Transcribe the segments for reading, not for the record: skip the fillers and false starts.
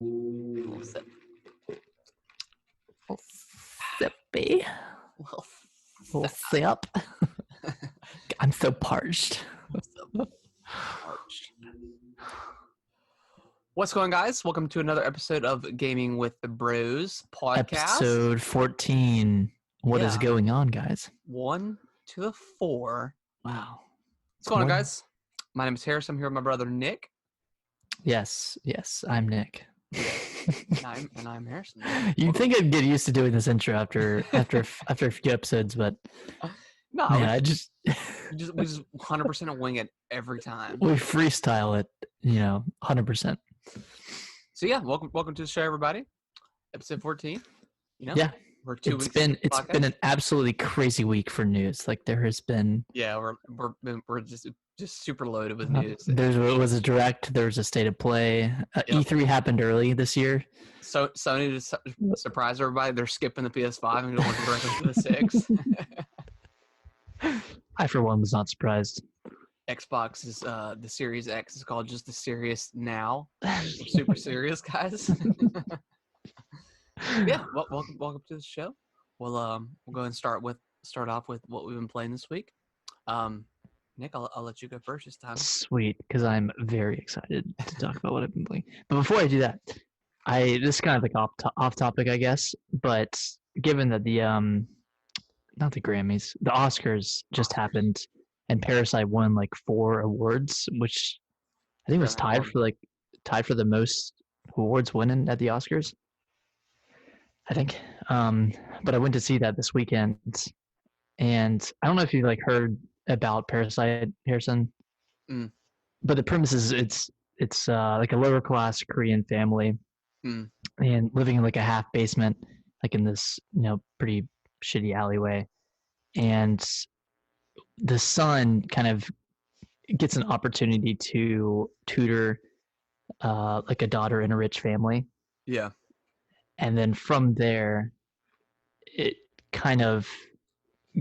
Little sip. Little sippy. Little sip. I'm so parched. What's going on, guys? Welcome to another episode of Gaming with the Bros podcast. Episode 14. What is going on, guys? 1 to the 4. Wow. What's going on, guys? My name is Harris. I'm here with my brother Nick. Yes, I'm Nick. and I'm Harrison. You'd think I'd get used to doing this intro after a few episodes, but no, man, we just 100% wing it every time. We freestyle it, 100%. So yeah, welcome to the show, everybody. Episode 14. Yeah, we're 2 weeks. It's been an absolutely crazy week for news. Like there has been. Yeah, we're just super loaded with news. There was a direct. There was a state of play. Yep. E3 happened early this year. So Sony just surprised everybody. They're skipping the PS5 and going directly to the 6. I, for one, was not surprised. Xbox is the Series X is called just the Series now. We're super serious, guys. Yeah, welcome to the show. We'll go and start off with what we've been playing this week. Nick, I'll let you go first this time. Sweet, because I'm very excited to talk about what I've been playing. But before I do that, this is kind of like off topic, I guess. But given that the not the Grammys, the Oscars just happened, and Parasite won like 4 awards, which I think was tied for the most awards winning at the Oscars, I think. But I went to see that this weekend, and I don't know if you heard about Parasite, Harrison. But the premise is it's like a lower class Korean family and living in like a half basement, like in this pretty shitty alleyway, and the son kind of gets an opportunity to tutor like a daughter in a rich family. Yeah. And then from there, it kind of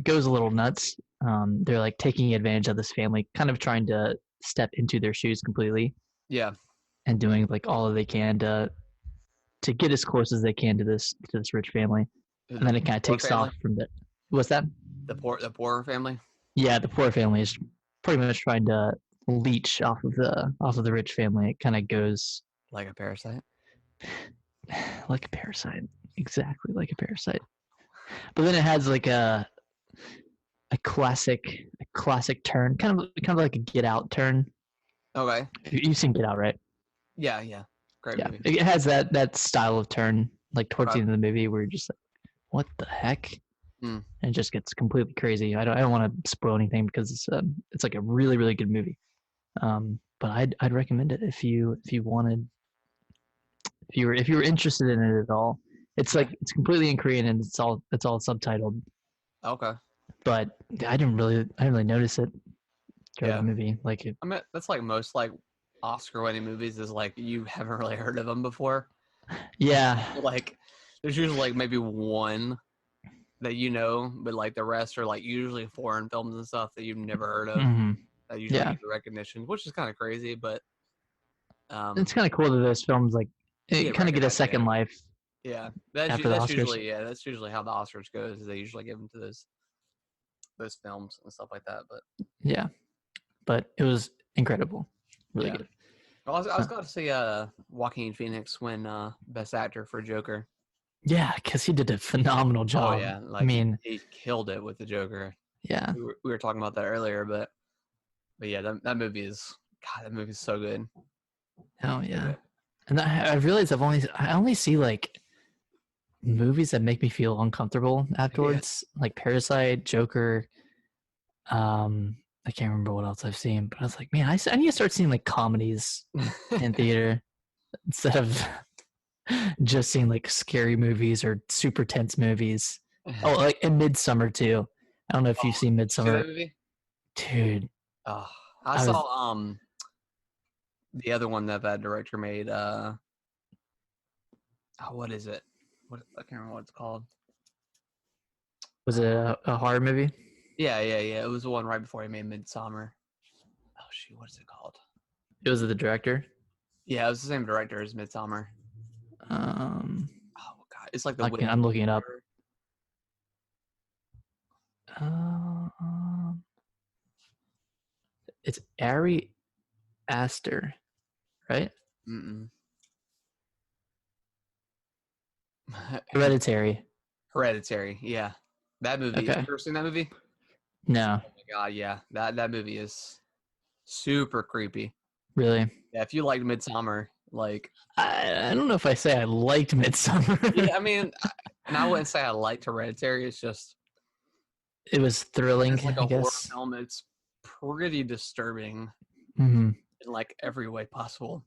goes a little nuts. They're like taking advantage of this family, kind of trying to step into their shoes completely. Yeah. And doing like all that they can to get as close as they can to this rich family. And then it kind of takes off from there. What's that? The poor family? Yeah, the poor family is pretty much trying to leech off of the rich family. It kind of goes like a parasite. Like a parasite, exactly like a parasite. But then it has like a classic turn, kind of like a Get Out turn. Okay. You've seen Get Out, right? Yeah. Great movie. It has that style of turn, like towards the end of the movie, where you're just like, what the heck? And it just gets completely crazy. I don't want to spoil anything because it's like a really, really good movie. But I'd recommend it if you wanted, if you were interested in it at all. It's like it's completely in Korean and it's all subtitled. Okay. But I didn't really notice it during the movie. Like I mean, that's like most like Oscar-winning movies is like you haven't really heard of them before. Yeah. Like there's usually like maybe one that but like the rest are like usually foreign films and stuff that you've never heard of. That usually get the recognition, which is kind of crazy, but it's kind of cool that those films like kind of get a second life. Yeah, that's usually how the Oscars goes. Is they usually give them to those films and stuff like that. But it was incredible, really good. I was glad to see Joaquin Phoenix win Best Actor for Joker. Yeah, because he did a phenomenal job. Oh yeah, like he killed it with the Joker. Yeah, we were talking about that earlier, but yeah, that movie is so good. Oh yeah, and I realized I only see like movies that make me feel uncomfortable afterwards, like Parasite, Joker. I can't remember what else I've seen, but I was like, man, I need to start seeing like comedies in theater instead of just seeing like scary movies or super tense movies. Oh, like in Midsommar too. I don't know if you've seen Midsommar. Dude. Oh, I saw the other one that director made. What is it? I can't remember what it's called. Was it a horror movie? Yeah. It was the one right before he made Midsommar. Oh shoot, what is it called? It was the director. Yeah, it was the same director as Midsommar. Oh god, it's like the I'm looking it up. It's Ari Aster, right? Mm-mm. Hereditary. Hereditary, yeah. That movie. Okay. Have you ever seen that movie? No. Oh my god, yeah. That movie is super creepy. Really? Yeah, if you liked Midsommar, like I don't know if I say I liked Midsommar. yeah, I mean, and I wouldn't say I liked Hereditary. It's just it was thrilling, it's like I a horror guess. film. It's pretty disturbing Mm-hmm. in like every way possible.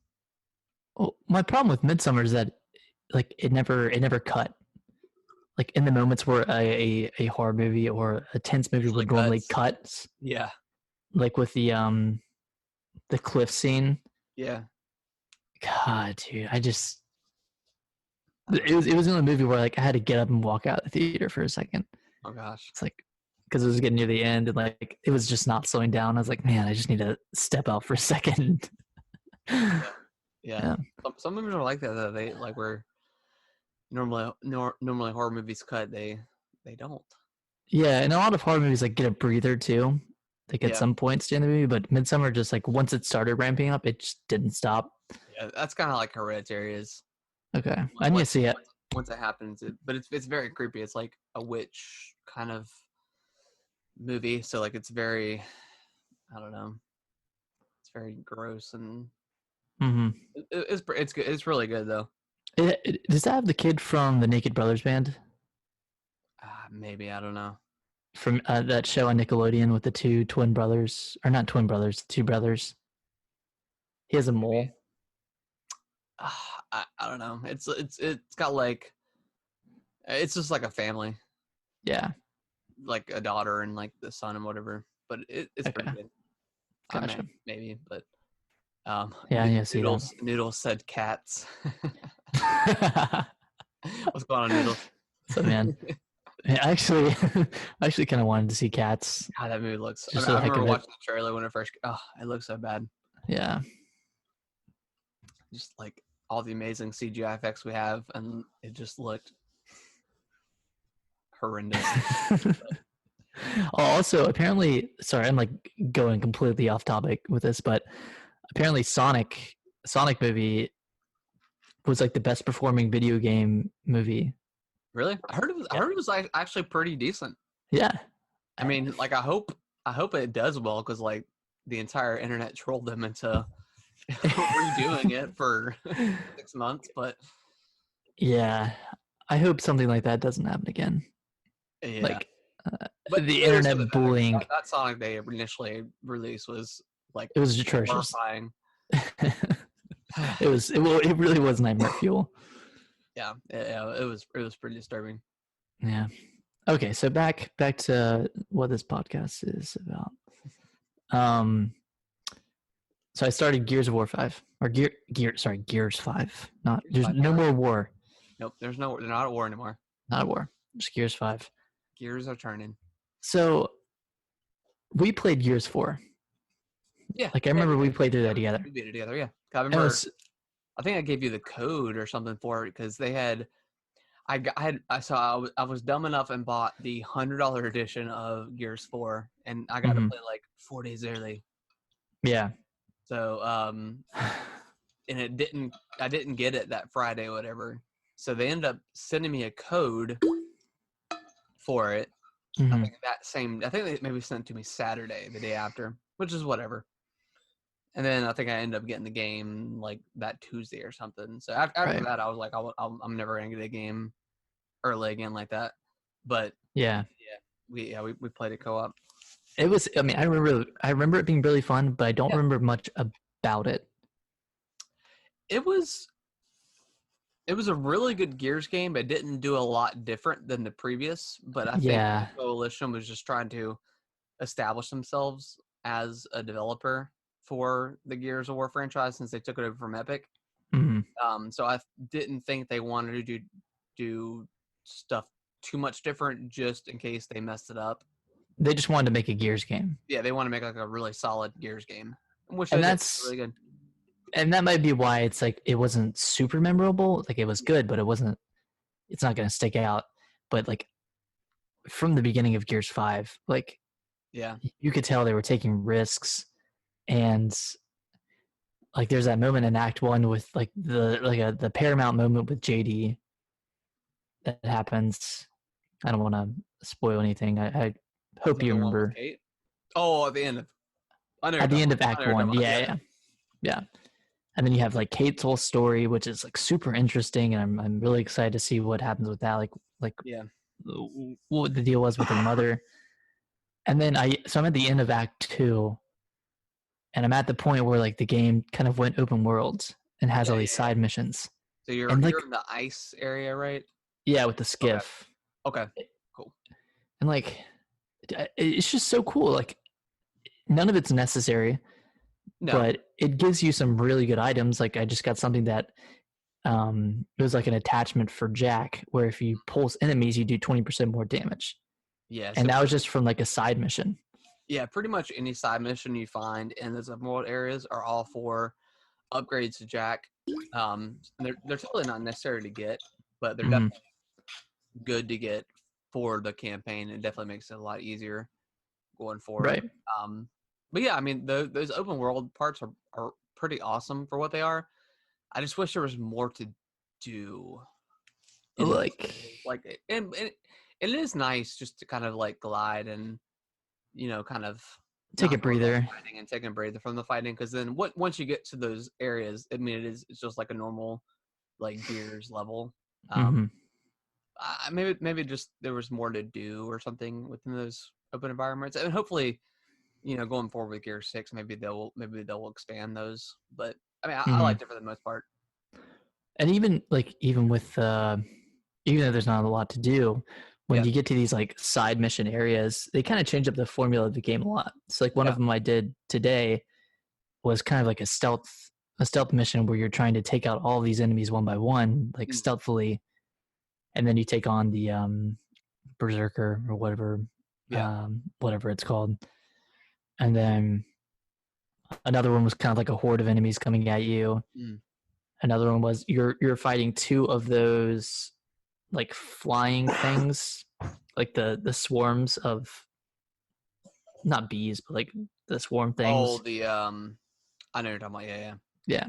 Well, my problem with Midsommar is that like it never cut. Like in the moments where a horror movie or a tense movie would normally cut, Yeah. like with the cliff scene. Yeah. God, dude, it was the only movie where like I had to get up and walk out of the theater for a second. Oh gosh. It's like because it was getting near the end and like it was just not slowing down. I was like, man, I just need to step out for a second. Yeah. Some movies are like that though. They like where normally horror movies cut, they don't. Yeah, and a lot of horror movies like get a breather too. Like at some points during the movie, but Midsommar just like once it started ramping up, it just didn't stop. Yeah, that's kind of like Hereditary is. Okay, I need to see it. Once it happens, but it's very creepy. It's like a witch kind of movie, so like it's very, I don't know, it's very gross and it's good. It's really good though. Does that have the kid from the Naked Brothers band? Maybe, I don't know. From that show on Nickelodeon with the two twin brothers, or not twin brothers, two brothers. He has a mole. I don't know. It's got like, it's just like a family. Yeah. Like a daughter and like the son and whatever. But it's pretty good. Gotcha. Maybe, but yeah, Noodles said cats. What's going on, Noodles? So man. I actually kind of wanted to see Cats. God, that movie looks. I remember watching the trailer when it first. Oh, it looks so bad. Yeah. Just like all the amazing CGI effects we have, and it just looked horrendous. Also, apparently, sorry, I'm like going completely off topic with this, but apparently, Sonic movie was like the best performing video game movie. Really? I heard it was actually pretty decent. Yeah. I mean, like I hope it does well because like the entire internet trolled them into redoing it for 6 months. But yeah, I hope something like that doesn't happen again. Yeah. Like the internet bullying. That Sonic they initially released was like it was atrocious. Horrifying. It really was nightmare fuel. Yeah, it was pretty disturbing. Yeah. Okay, so back to what this podcast is about. So I started Gears of War 5 or Gears 5. There's no more war. Nope, they're not at war anymore. Not at war. Just Gears 5. Gears are turning. So we played Gears 4. Yeah. Like I remember we played through that together. We did it together, yeah. I remember. I think I gave you the code or something for it because they had. I was dumb enough and bought the $100 edition of Gears 4, and I got to play like 4 days early. Yeah. So and I didn't get it that Friday or whatever. So they ended up sending me a code for it. I think they maybe sent it to me Saturday, the day after, which is whatever. And then I think I ended up getting the game like that Tuesday or something. So after that, I was like, I'm never gonna get a game early again like that. But we played a co-op. It was. I mean, I remember it being really fun, but I don't remember much about it. It was a really good Gears game, but it didn't do a lot different than the previous. But I think the Coalition was just trying to establish themselves as a developer for the Gears of War franchise since they took it over from Epic. So I didn't think they wanted to do stuff too much different just in case they messed it up. They just wanted to make a Gears game. Yeah, they want to make like a really solid Gears game, that's really good. And that might be why it's like it wasn't super memorable. Like it was good, but it's not going to stick out. But like from the beginning of Gears 5, like Yeah. you could tell they were taking risks, and like there's that moment in Act 1 with like the Paramount moment with JD that happens. I don't want to spoil anything. I hope you remember. Kate? Oh, at the end of At the end of Act 1. Yeah. And then you have like Kate's whole story, which is like super interesting, and I'm really excited to see what happens with that. Like what the deal was with her mother. And then I'm at the end of Act 2, and I'm at the point where like the game kind of went open world and has all these side missions. So you're in the ice area, right? Yeah, with the skiff. Okay. Cool. And like, it's just so cool. Like, none of it's necessary, but it gives you some really good items. Like, I just got something that it was like an attachment for Jack, where if you pulse enemies, you do 20% more damage. Yeah. And that was just from like a side mission. Yeah, pretty much any side mission you find in those open world areas are all for upgrades to Jack. They're totally not necessary to get, but they're definitely good to get for the campaign. It definitely makes it a lot easier going forward. Right. But yeah, I mean, those open world parts are pretty awesome for what they are. I just wish there was more to do. And it is nice just to kind of like glide and, you know, kind of take a breather and take a breather from the fighting, because then once you get to those areas, I mean, it's just like a normal like Gears level. Maybe just there was more to do or something within those open environments, and hopefully, you know, going forward with Gear 6, maybe they'll expand those. But I mean, I liked it for the most part. And even with even though there's not a lot to do, when you get to these like side mission areas, they kind of change up the formula of the game a lot. So like one of them I did today was kind of like a stealth mission where you're trying to take out all these enemies one by one, like stealthily, and then you take on the berserker or whatever it's called. And then another one was kind of like a horde of enemies coming at you. Another one was you're fighting two of those like flying things, like the swarms of, not bees, but like the swarm things. Oh, the I know you're talking about. Yeah,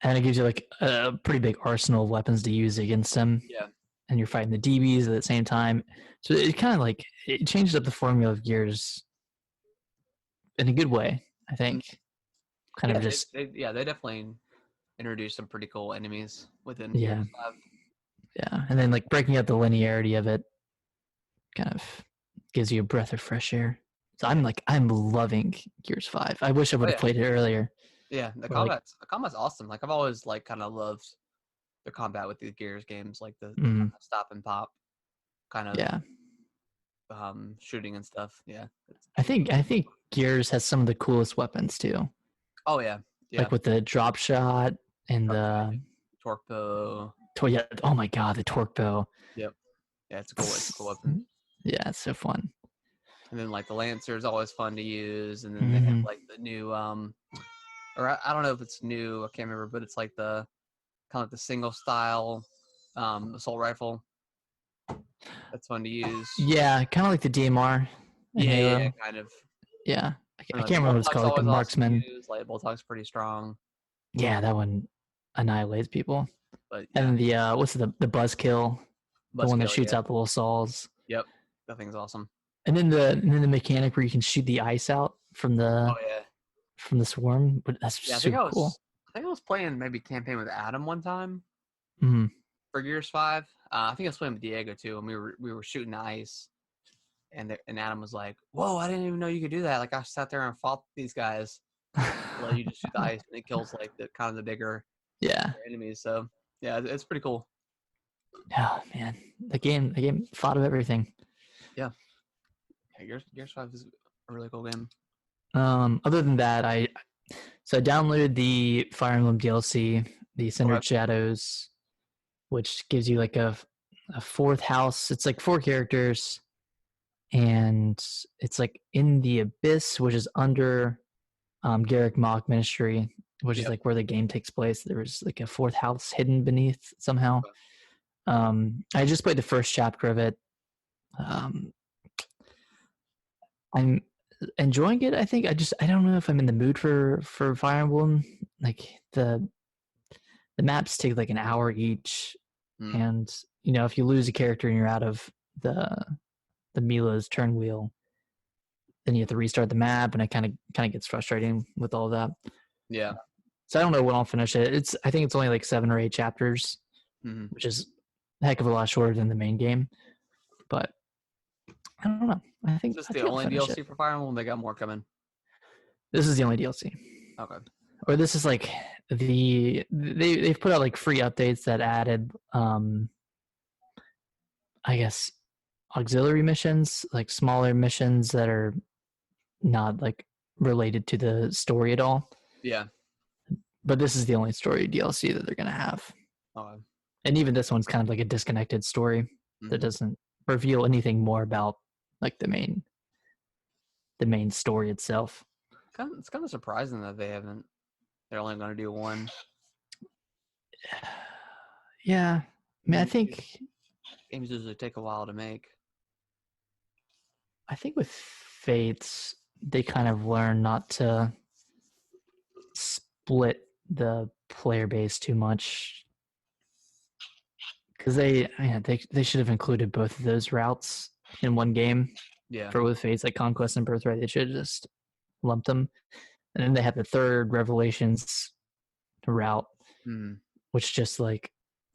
and it gives you like a pretty big arsenal of weapons to use against them. Yeah, and you're fighting the DBs at the same time, so it kind of like it changes up the formula of Gears in a good way, I think. Kind of just they definitely introduced some pretty cool enemies within Gears 5. Yeah, and then like breaking up the linearity of it kind of gives you a breath of fresh air. So I'm loving Gears 5. I wish I would have played it earlier. Yeah, the combat's awesome. Like I've always like kind of loved the combat with these Gears games, like the kind of stop and pop kind of shooting and stuff. Yeah. I think Gears has some of the coolest weapons too. Oh yeah. Like with the drop shot and the torque bow. Oh my god, the torque bow. Yep. Yeah, it's a cool weapon. Yeah, it's so fun. And then like the Lancer is always fun to use, and then they have like the new or I don't know if it's new, I can't remember, but it's like the kind of like the single style assault rifle. That's fun to use. Yeah, kind of like the DMR. Yeah, kind of. Yeah, I can't remember what it's called. Like the marksman. Like Boltog's pretty strong. Yeah, that one annihilates people. But and the what's the buzzkill, the one that shoots out the little saws. Yep, that thing's awesome. And then the mechanic where you can shoot the ice out from the from the swarm, but that's super cool. I think I was playing maybe campaign with Adam one time mm-hmm. for Gears 5. I think I was playing with Diego too, and we were shooting the ice, and Adam was like, "Whoa, I didn't even know you could do that!" Like I sat there and fought these guys. Well, you just shoot the ice, and it kills like the kind of the bigger enemies. So yeah, it's pretty cool. Oh man, the game thought of everything. Yeah, Gears 5 is a really cool game. Other than that, I downloaded the Fire Emblem DLC, the Cindered Shadows, which gives you like a fourth house. It's like 4 characters, and it's like in the Abyss, which is under Garrick Mach Ministry, which is like where the game takes place. There was like a fourth house hidden beneath somehow. I just played the first chapter of it. I'm enjoying it. I think I don't know if I'm in the mood for Fire Emblem. Like the maps take like an hour each, and if you lose a character and you're out of the Mila's turn wheel, then you have to restart the map, and it kind of gets frustrating with all of that. Yeah. So I don't know when I'll finish it. I think it's only like 7 or 8 chapters, which is a heck of a lot shorter than the main game. But I don't know. I think is this the only DLC for Fire Emblem? They got more coming. This is the only DLC. Okay. Or this is like they've put out like free updates that added I guess auxiliary missions, like smaller missions that are not like related to the story at all. Yeah. But this is the only story DLC that they're gonna have. Okay. And even this one's kind of like a disconnected story that doesn't reveal anything more about like the main story itself. It's kind of surprising that they're only going to do one. Yeah. I mean, I think games usually take a while to make. I think with Fates, they kind of learn not to split the player base too much. Because they should have included both of those routes in one game. Yeah. For with Fates, like Conquest and Birthright, they should have just lumped them. And then they have the third Revelations route, which just like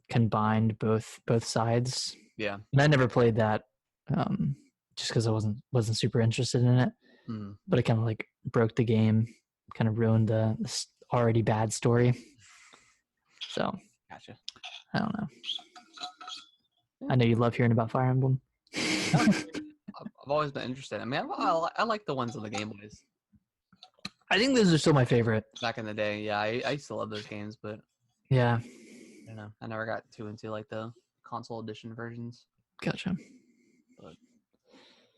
combined both sides. Yeah. And I never played that just because I wasn't super interested in it. But it kind of like broke the game, kind of ruined the already bad story. So, gotcha. I don't know. I know you love hearing about Fire Emblem. I've always been interested. I mean, I like the ones on the Game Boys. I think those are still my favorite. Back in the day, yeah, I used to love those games, but yeah, I don't know. I never got too into like the console edition versions. Gotcha. But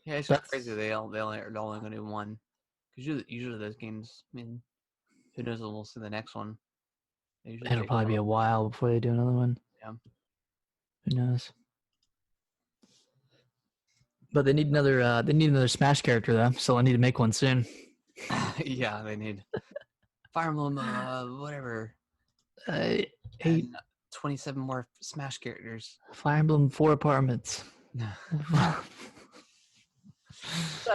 yeah, it's just crazy. They're only going to do one because usually those games. I mean, who knows when we'll see the next one? It'll probably be a while before they do another one. Yeah. Who knows? But they need another Smash character though, so I need to make one soon. Yeah, they need Fire Emblem, whatever. 27 more Smash characters. Fire Emblem 4 apartments. I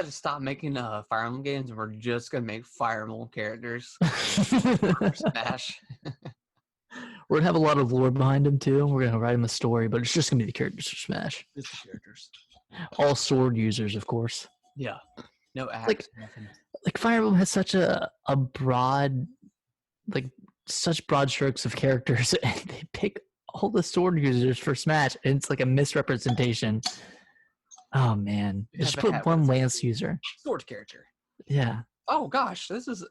just stop making Fire Emblem games, and we're just gonna make Fire Emblem characters for Smash. We're gonna have a lot of lore behind them too. We're gonna write them a story, but it's just gonna be the characters for Smash. Just the characters. All sword users, of course. Yeah. No axe. Like Fire Emblem has such a broad, like such broad strokes of characters, and they pick all the sword users for Smash, and it's like a misrepresentation. Oh man, just put one lance user. Sword character. Yeah. Oh gosh, this is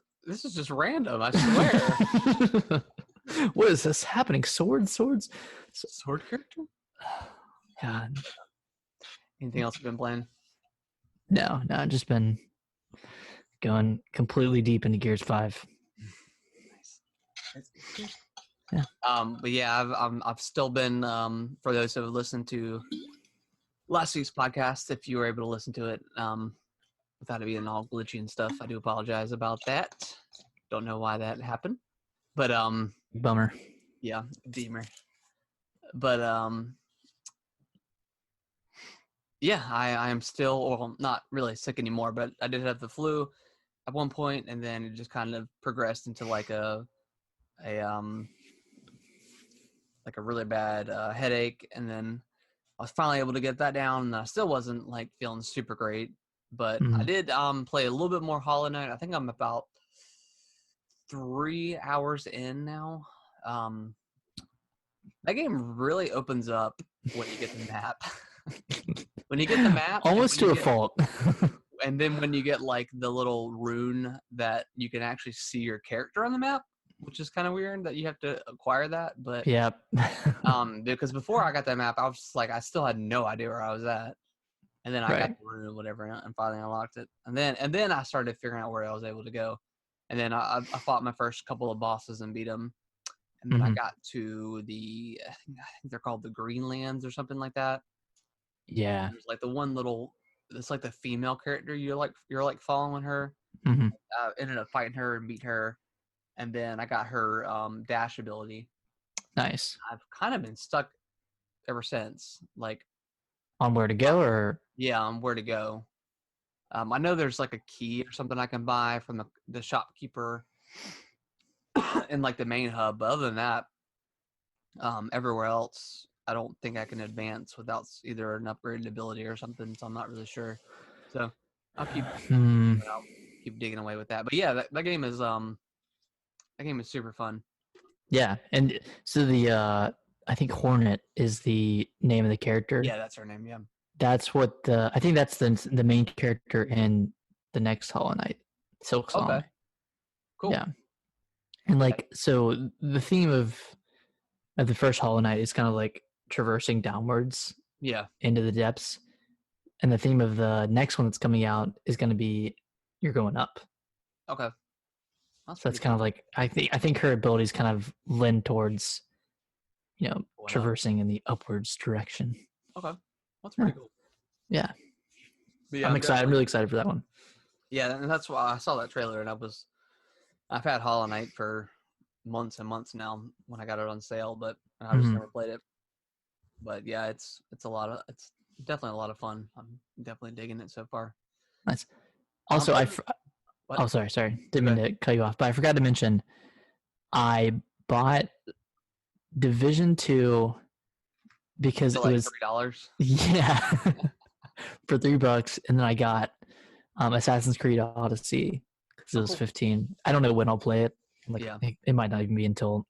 just random. I swear. What is this happening? Sword character? God. Anything else you've been playing? No, I've just been going completely deep into Gears 5. Nice. Yeah. But yeah, I've still been for those who have listened to last week's podcast, if you were able to listen to it without it being all glitchy and stuff, I do apologize about that. Don't know why that happened, but bummer. Yeah, beamer. But yeah, I am still, well, not really sick anymore, but I did have the flu at one point, and then it just kind of progressed into like a really bad headache, and then I was finally able to get that down, and I still wasn't like feeling super great, but I did play a little bit more Hollow Knight. I think I'm about 3 hours in now. That game really opens up when you get the map. When you get the map, almost to a fault. And then when you get like the little rune that you can actually see your character on the map, which is kind of weird that you have to acquire that. But yeah, because before I got that map, I was just like, I still had no idea where I was at, and then I got the rune or whatever, and finally unlocked it, and then I started figuring out where I was able to go. And then I fought my first couple of bosses and beat them. And then I got to I think they're called the Greenlands or something like that. Yeah. There's like the one little, it's like the female character you're like following her. Ended up fighting her and beat her, and then I got her dash ability. Nice. I've kind of been stuck ever since. Like on where to go, or on where to go. I know there's like a key or something I can buy from the shopkeeper in like the main hub. But other than that, everywhere else, I don't think I can advance without either an upgraded ability or something. So I'm not really sure. So I'll keep digging away with that. But yeah, that game is super fun. Yeah, and so I think Hornet is the name of the character. Yeah, that's her name. Yeah. That's what I think that's the main character in the next Hollow Knight, Silk Song. Okay. Cool. Yeah, and like so the theme of the first Hollow Knight is kind of like traversing downwards. Yeah. Into the depths, and the theme of the next one that's coming out is going to be you're going up. Okay. So that's kind of like I think her abilities kind of lend towards, traversing in the upwards direction. Okay, that's pretty cool. Yeah, I'm excited. I'm really excited for that one. Yeah, and that's why I saw that trailer, and I've had Hollow Knight for months and months now when I got it on sale, but I just never played it. But yeah, it's definitely a lot of fun. I'm definitely digging it so far. Nice. Also, sorry. Didn't mean to cut you off, but I forgot to mention I bought Division 2 because it was $3. Yeah, for $3, and then I got Assassin's Creed Odyssey because it was $15. I don't know when I'll play it. It might not even be until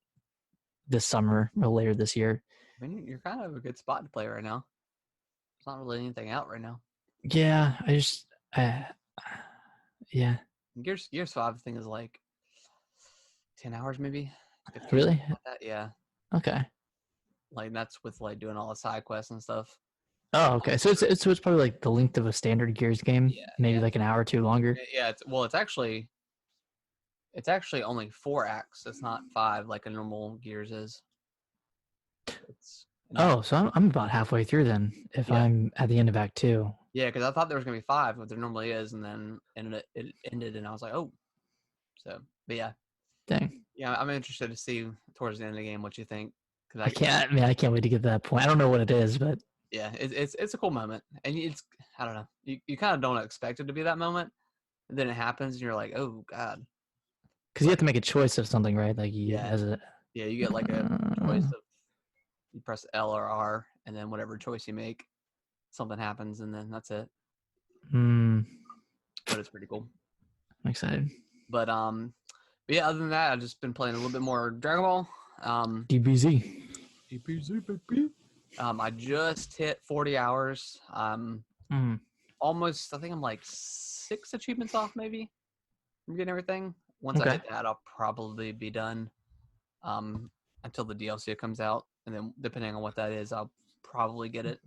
this summer or later this year. I mean, you're kind of a good spot to play right now. There's not really anything out right now. Yeah, I just yeah. Gears 5 thing is like 10 hours maybe. 15, really? Like that. Yeah. Okay. Like that's with like doing all the side quests and stuff. Oh, okay. So it's probably like the length of a standard Gears game. Yeah. Maybe like an hour or two longer. Yeah. It's actually only 4 acts. It's not 5 like a normal Gears is. So I'm about halfway through then. If I'm at the end of Act 2. Yeah, because I thought there was gonna be 5, but there normally is, and then it ended, and I was like, oh. So, but yeah. Dang. Yeah, I'm interested to see towards the end of the game what you think. I can't wait to get to that point. I don't know what it is, but yeah, it's a cool moment, and I don't know. You kind of don't expect it to be that moment, and then it happens, and you're like, oh god. Because you have to make a choice of something, right? Like you get like a choice of you press L or R, and then whatever choice you make, something happens, and then that's it. But it's pretty cool. I'm excited. But yeah, other than that, I've just been playing a little bit more Dragon Ball. DBZ, baby. I just hit 40 hours. Almost, I think I'm like 6 achievements off, maybe. I'm getting everything. Once I hit that, I'll probably be done. Until the DLC comes out, and then depending on what that is, I'll probably get it.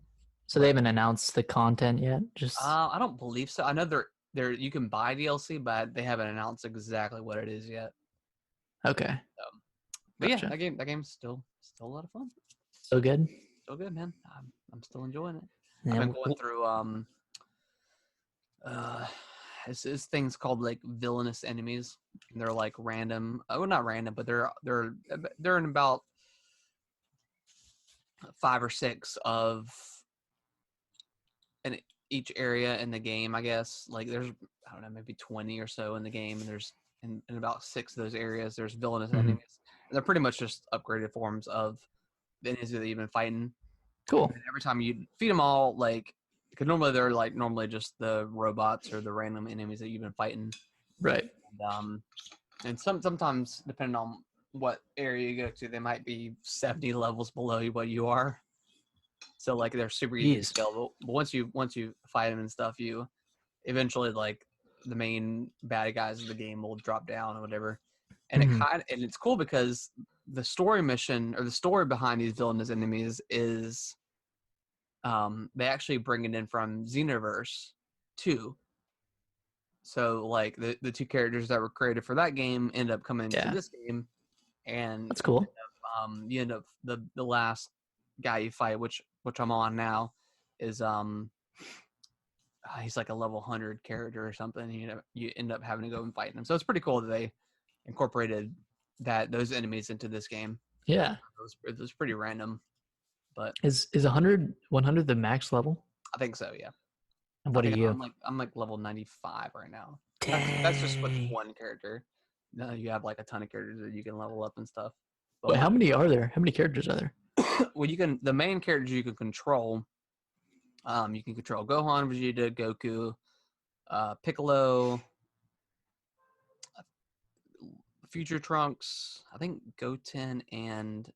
So they haven't announced the content yet. I don't believe so. I know there you can buy DLC, but they haven't announced exactly what it is yet. Okay. But yeah, that game's still a lot of fun. So good. Still good, man. I'm still enjoying it. Yeah, I've been going through it's things called like villainous enemies. And they're like random. Well, not random, but they're in about 5 or 6 of in each area in the game, I guess. Like there's, I don't know, maybe 20 or so in the game, and there's in about 6 of those areas there's villainous enemies. And they're pretty much just upgraded forms of the enemies that you've been fighting. Cool. And every time you feed them all, like, because normally they're like just the robots or the random enemies that you've been fighting. Right. And sometimes depending on what area you go to, they might be 70 levels below what you are. So like they're super easy to scale. But once you fight them and stuff, you eventually like the main bad guys of the game will drop down or whatever. And and it's cool because the story mission or the story behind these villainous enemies is they actually bring it in from Xenoverse 2. So like the two characters that were created for that game end up coming into this game, and that's cool. You end up the last guy you fight, which I'm on now, is he's like a level 100 character or something. You end up having to go and fight him. So it's pretty cool that they incorporated those enemies into this game. Yeah, it was pretty random, but is 100 the max level? I think so. Yeah. And what are you? I'm like level 95 right now. Dang. That's just with one character. No, you have like a ton of characters that you can level up and stuff. But Wait, how many are there? How many characters are there? Well, the main characters you can control. You can control Gohan, Vegeta, Goku, Piccolo, Future Trunks, I think Goten, and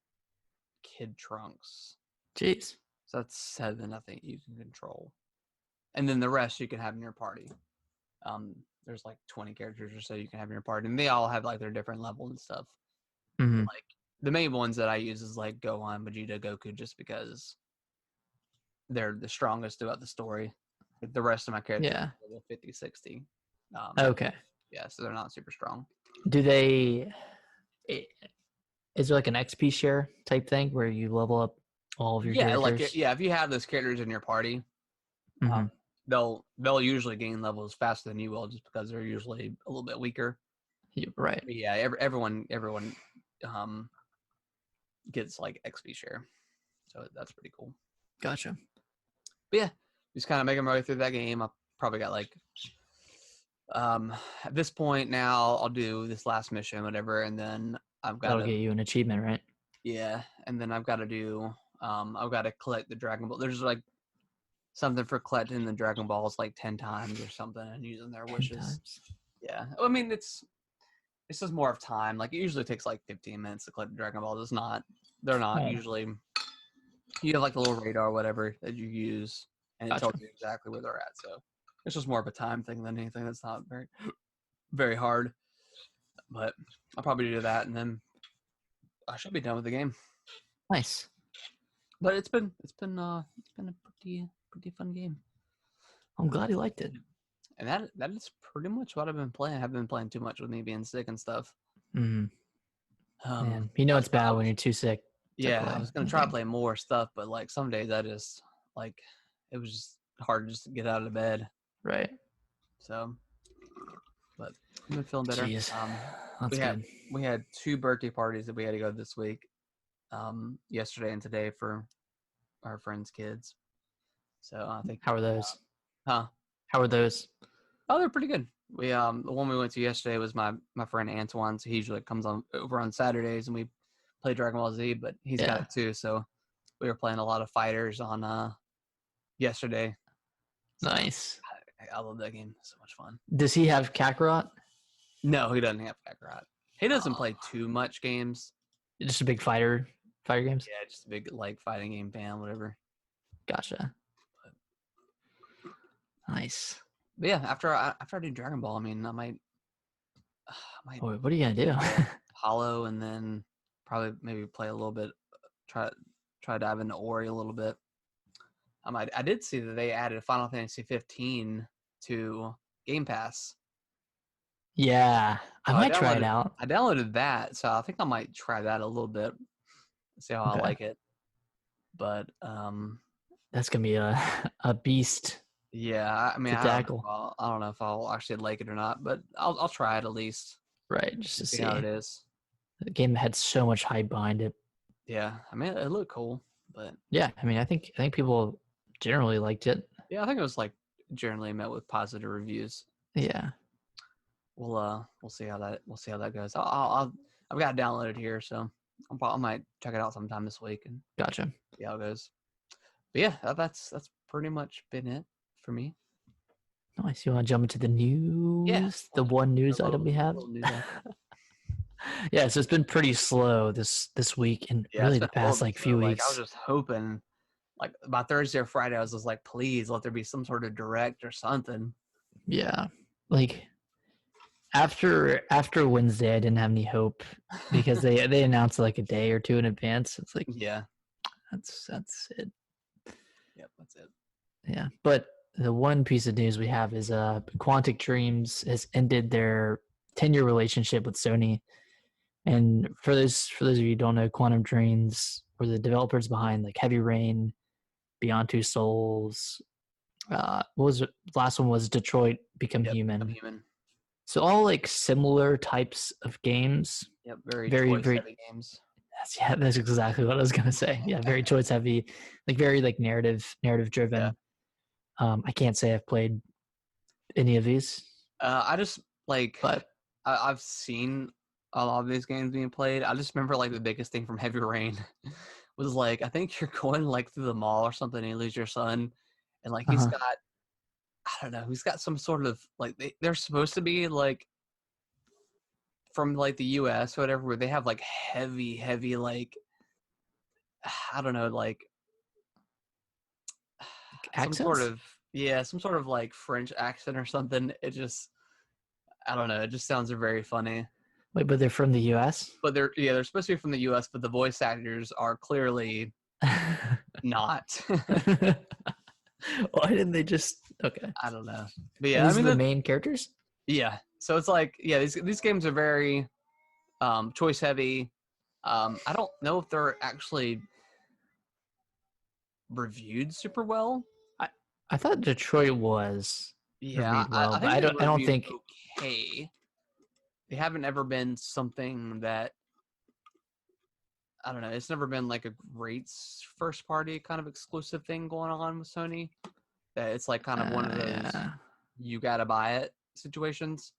Kid Trunks. Jeez. So that's 7, I think, you can control. And then the rest you can have in your party. There's like 20 characters or so you can have in your party, and they all have like their different level and stuff. Mm-hmm. Like the main ones that I use is like Gohan, Vegeta, Goku, just because they're the strongest throughout the story. The rest of my characters are level 50, 60. Okay. Yeah, so they're not super strong. Is there like an XP share type thing where you level up all of your characters? If you have those characters in your party, they'll usually gain levels faster than you will, just because they're usually a little bit weaker. Right. But yeah, everyone gets like XP share, so that's pretty cool. Gotcha. But yeah, just kind of making my way through that game. I probably got like at this point now I'll do this last mission, whatever, and then that'll get you an achievement, right? Yeah, and then I've got to do I've got to collect the Dragon Ball. There's like something for collecting the Dragon Balls like 10 times or something and using their wishes. Yeah, I mean it's just more of time. Like it usually takes like 15 minutes to collect the Dragon Balls. They're not usually. You have like a little radar or whatever that you use, and it tells you exactly where they're at. So it's just more of a time thing than anything. That's not very, very hard. But I'll probably do that, and then I should be done with the game. Nice. But it's been a pretty fun game. I'm glad you liked it. And that is pretty much what I've been playing. I haven't been playing too much with me being sick and stuff. Man, it's bad when you're too sick. Yeah, I was gonna try to play more stuff, but like some days I just like it was just hard just to get out of bed. Right. So, but I've been feeling better. Jeez. That's good. We had 2 birthday parties that we had to go this week, yesterday and today for our friends' kids. So I think. How are those? How are those? Oh, they're pretty good. We the one we went to yesterday was my friend Antoine. So he usually comes over on Saturdays, and we play Dragon Ball Z, but he's got it too. So we were playing a lot of fighters on yesterday. Nice. I love that game. So much fun. Does he have Kakarot? No, he doesn't have Kakarot. He doesn't play too much games. Just a big fighter games? Yeah, just a big like fighting game fan, whatever. Gotcha. Nice. But yeah, after I do Dragon Ball, I mean, I might what are you gonna do? Hollow, and then probably maybe play a little bit. Try dive into Ori a little bit. I did see that they added Final Fantasy 15 to Game Pass. Yeah, I might try it out. I downloaded that, so I think I might try that a little bit. See how I like it. But that's gonna be a beast. Yeah, I mean, I don't know if I'll actually like it or not, but I'll try it at least. Right, just to see how it is. The game had so much hype behind it. Yeah, I mean, it looked cool, but yeah, I mean, I think people generally liked it. Yeah, I think it was like generally met with positive reviews. Yeah. We'll see how that goes. I've got it downloaded here, so I might check it out sometime this week and gotcha. See how it goes. But yeah, that's pretty much been it for me. Nice. You want to jump into the news? Yeah. The one news item we have. Yeah, so it's been pretty slow this week and really the past like few weeks. I was just hoping, like by Thursday or Friday, I was just like, please let there be some sort of direct or something. Yeah, like after Wednesday, I didn't have any hope because they announced like a day or two in advance. It's like yeah, that's it. Yep, that's it. Yeah, but the one piece of news we have is Quantic Dreams has ended their 10-year relationship with Sony. And for those of you who don't know, Quantum Dreams were the developers behind like Heavy Rain, Beyond Two Souls. What was it? The last one was Detroit Become Human. Become Human. So all like similar types of games. Yep, very very heavy games. That's exactly what I was gonna say. Yeah, very choice heavy, like very like narrative driven. Yeah. I can't say I've played any of these. I just like, but I've seen a lot of these games being played. I just remember like the biggest thing from Heavy Rain was like, I think you're going like through the mall or something and you lose your son, and like he's got, I don't know, he's got some sort of like they're supposed to be like from like the US or whatever, where they have like heavy like, I don't know, like accents? some sort of like French accent or something. It just, I don't know, it just sounds very funny. Wait, but they're from the US? But they're supposed to be from the US, but the voice actors are clearly not. Why didn't they just okay? I don't know. But yeah, these are the main characters? Yeah. So it's like, yeah, these games are very choice heavy. I don't know if they're actually reviewed super well. I thought Detroit was reviewed well, I don't think okay. They haven't ever been something that, I don't know, it's never been like a great first party kind of exclusive thing going on with Sony. That it's like kind of one of those you gotta buy it situations.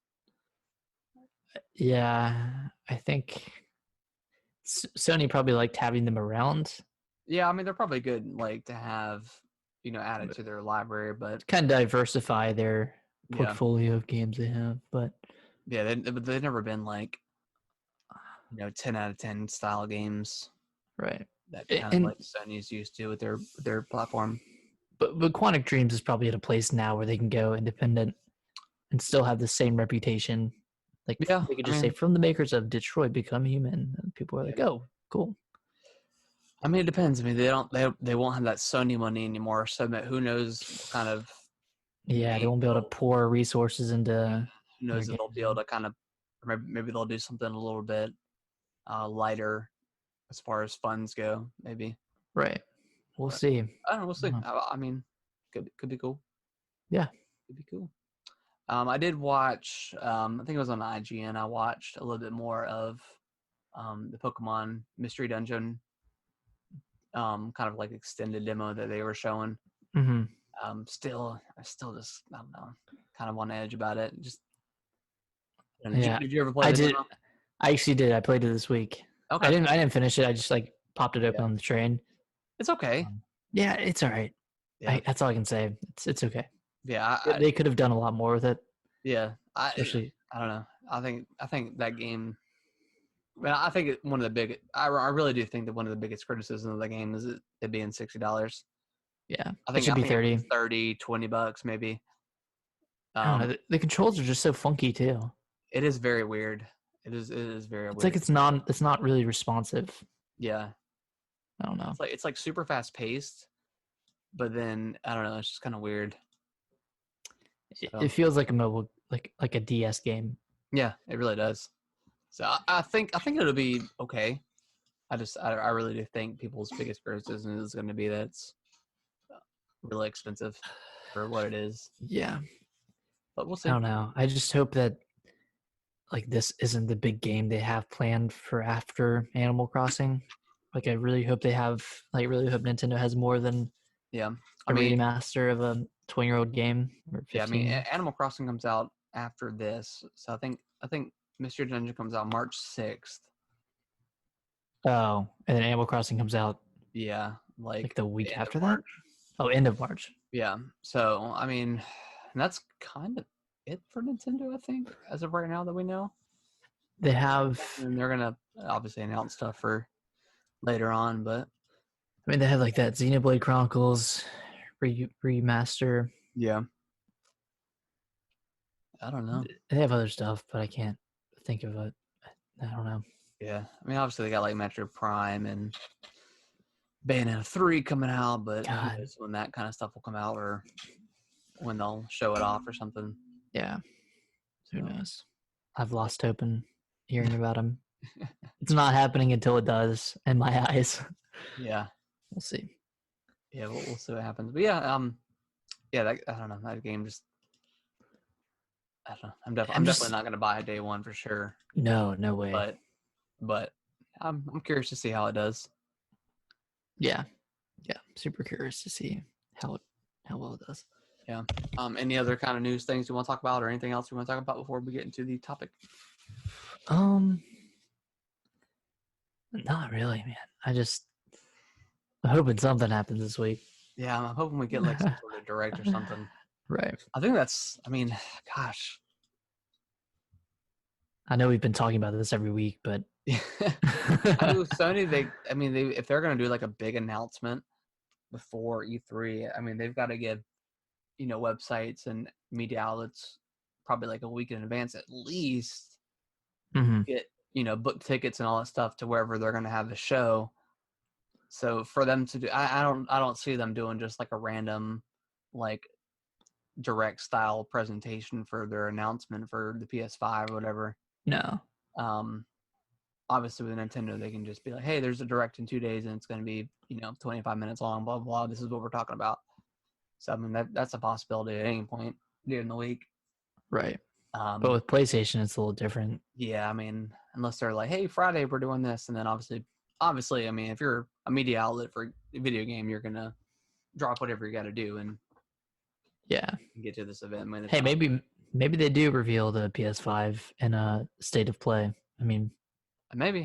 Yeah, I think Sony probably liked having them around. Yeah, I mean, they're probably good, like, to have, added to their library, but kind of diversify their portfolio of games they have. But yeah, they've never been like, 10 out of 10 style games, right? That kind of like Sony's used to with their platform. But Quantic Dreams is probably at a place now where they can go independent and still have the same reputation. Like, they could just say, from the makers of Detroit Become Human, and people are like, oh, cool. I mean, it depends. I mean, they won't have that Sony money anymore, so who knows what kind of they won't be able to pour resources into. Who knows if they'll be able to kind of, or maybe they'll do something a little bit lighter as far as funds go. Maybe. Right. We'll see. I don't know. We'll see. I mean, could be cool. Yeah. Could be cool. I did watch. I think it was on IGN. I watched a little bit more of the Pokemon Mystery Dungeon. Kind of like extended demo that they were showing. Mm-hmm. I still just, I don't know, kind of on edge about it. Just, did you ever play it? Demo? I actually did. I played it this week. Okay. I didn't finish it. I just like popped it open on the train. It's okay. Yeah, it's all right. Yeah. That's all I can say. It's okay. Yeah, they could have done a lot more with it. Yeah, especially I don't know. I think that game. Well, I think one of the big. I really do think that one of the biggest criticisms of the game is it being $60. Yeah, I think it should be 30. $20 maybe. I don't know. The controls are just so funky too. It is very weird. It is very weird. It's like it's not really responsive. Yeah. I don't know. It's like super fast paced, but then I don't know. It's just kind of weird. So. It feels like a mobile, like a DS game. Yeah, it really does. So I think it'll be okay. I really do think people's biggest criticism is going to be that it's really expensive for what it is. Yeah, but we'll see. I don't know. I just hope that like this isn't the big game they have planned for after Animal Crossing. Like I really hope Nintendo has more than a remaster of a 20-year-old game. Or 15. Yeah, I mean, Animal Crossing comes out after this, so I think Mystery Dungeon comes out March 6th. Oh, and then Animal Crossing comes out. Yeah, like the week after that. Oh, end of March. Yeah. So I mean, that's kind of it for Nintendo, I think, as of right now that we know. They have. And they're gonna obviously announce stuff for later on, but I mean, they have like that Xenoblade Chronicles remaster. Yeah. I don't know. They have other stuff, but I can't think of it. I don't know. Yeah. I mean, obviously they got like Metroid Prime and Bayonetta 3 coming out, but who knows when that kind of stuff will come out, or when they'll show it off or something. Yeah. Who knows? I've lost hope in hearing about him. It's not happening until it does, in my eyes. Yeah. We'll see. Yeah, we'll see what happens. But yeah, I don't know. That game just, I don't know. I'm definitely not gonna buy it day one for sure. No way. But I'm curious to see how it does. Yeah, super curious to see how well it does. Yeah. Any other kind of news things you want to talk about, or anything else you want to talk about before we get into the topic? Not really, man. I'm hoping something happens this week. Yeah, I'm hoping we get like some sort of direct or something. Right. I think that's. I mean, gosh. I know we've been talking about this every week, but I know Sony. If they're gonna do like a big announcement before E3, I mean, they've got to give, websites and media outlets probably like a week in advance at least. Get book tickets and all that stuff to wherever they're gonna have the show. So for them to do, I don't see them doing just like a random, like, direct style presentation for their announcement for the PS5 or whatever. No. Obviously with Nintendo, they can just be like, hey, there's a direct in 2 days and it's going to be, 25 minutes long, blah, blah, this is what we're talking about. So, I mean, that's a possibility at any point during the week. Right. But with PlayStation, it's a little different. Yeah, I mean, unless they're like, hey, Friday we're doing this. And then obviously, I mean, if you're a media outlet for a video game, you're going to drop whatever you got to do and get to this event. Hey, maybe they do reveal the PS5 in a state of play. I mean, maybe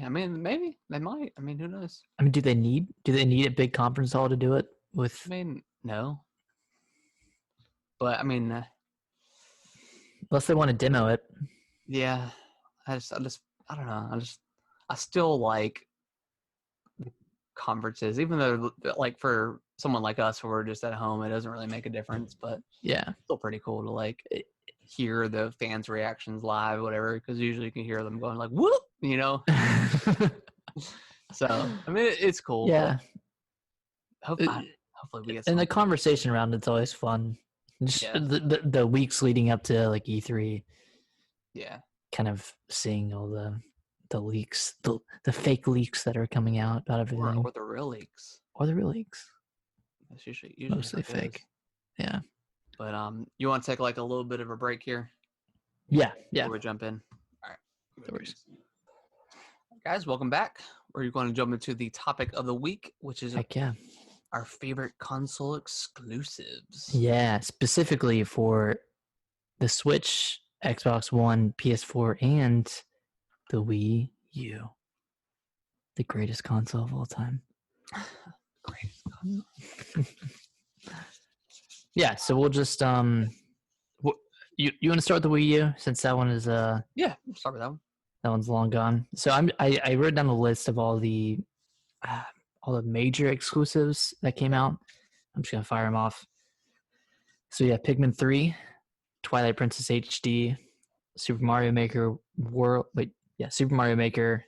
they might. I mean, who knows? I mean, do they need a big conference hall to do it with? I mean, no. But I mean, unless they want to demo it. Yeah, I don't know. I still like conferences, even though like for someone like us who are just at home, it doesn't really make a difference. But yeah, it's still pretty cool to like hear the fans' reactions live, whatever. Because usually you can hear them going like "whoop," So I mean, it's cool. Yeah. Hopefully we get. And the conversation around it's always fun. Just the weeks leading up to like E3. Yeah. Kind of seeing all the leaks, the fake leaks that are coming out about everything. Or the real leaks. That's usually mostly fake. Yeah. But you want to take like a little bit of a break here? Yeah. Before we jump in. All right. No worries. Guys, welcome back. We're going to jump into the topic of the week, which is our favorite console exclusives. Yeah, specifically for the Switch, Xbox One, PS4, and the Wii U. The greatest console of all time. Greatest console. Yeah, so we'll just you want to start with the Wii U since that one is yeah, we'll start with that one. That one's long gone. So I wrote down a list of all the major exclusives that came out. I'm just gonna fire them off. So yeah, Pikmin 3, Twilight Princess HD, Super Mario Maker Super Mario Maker,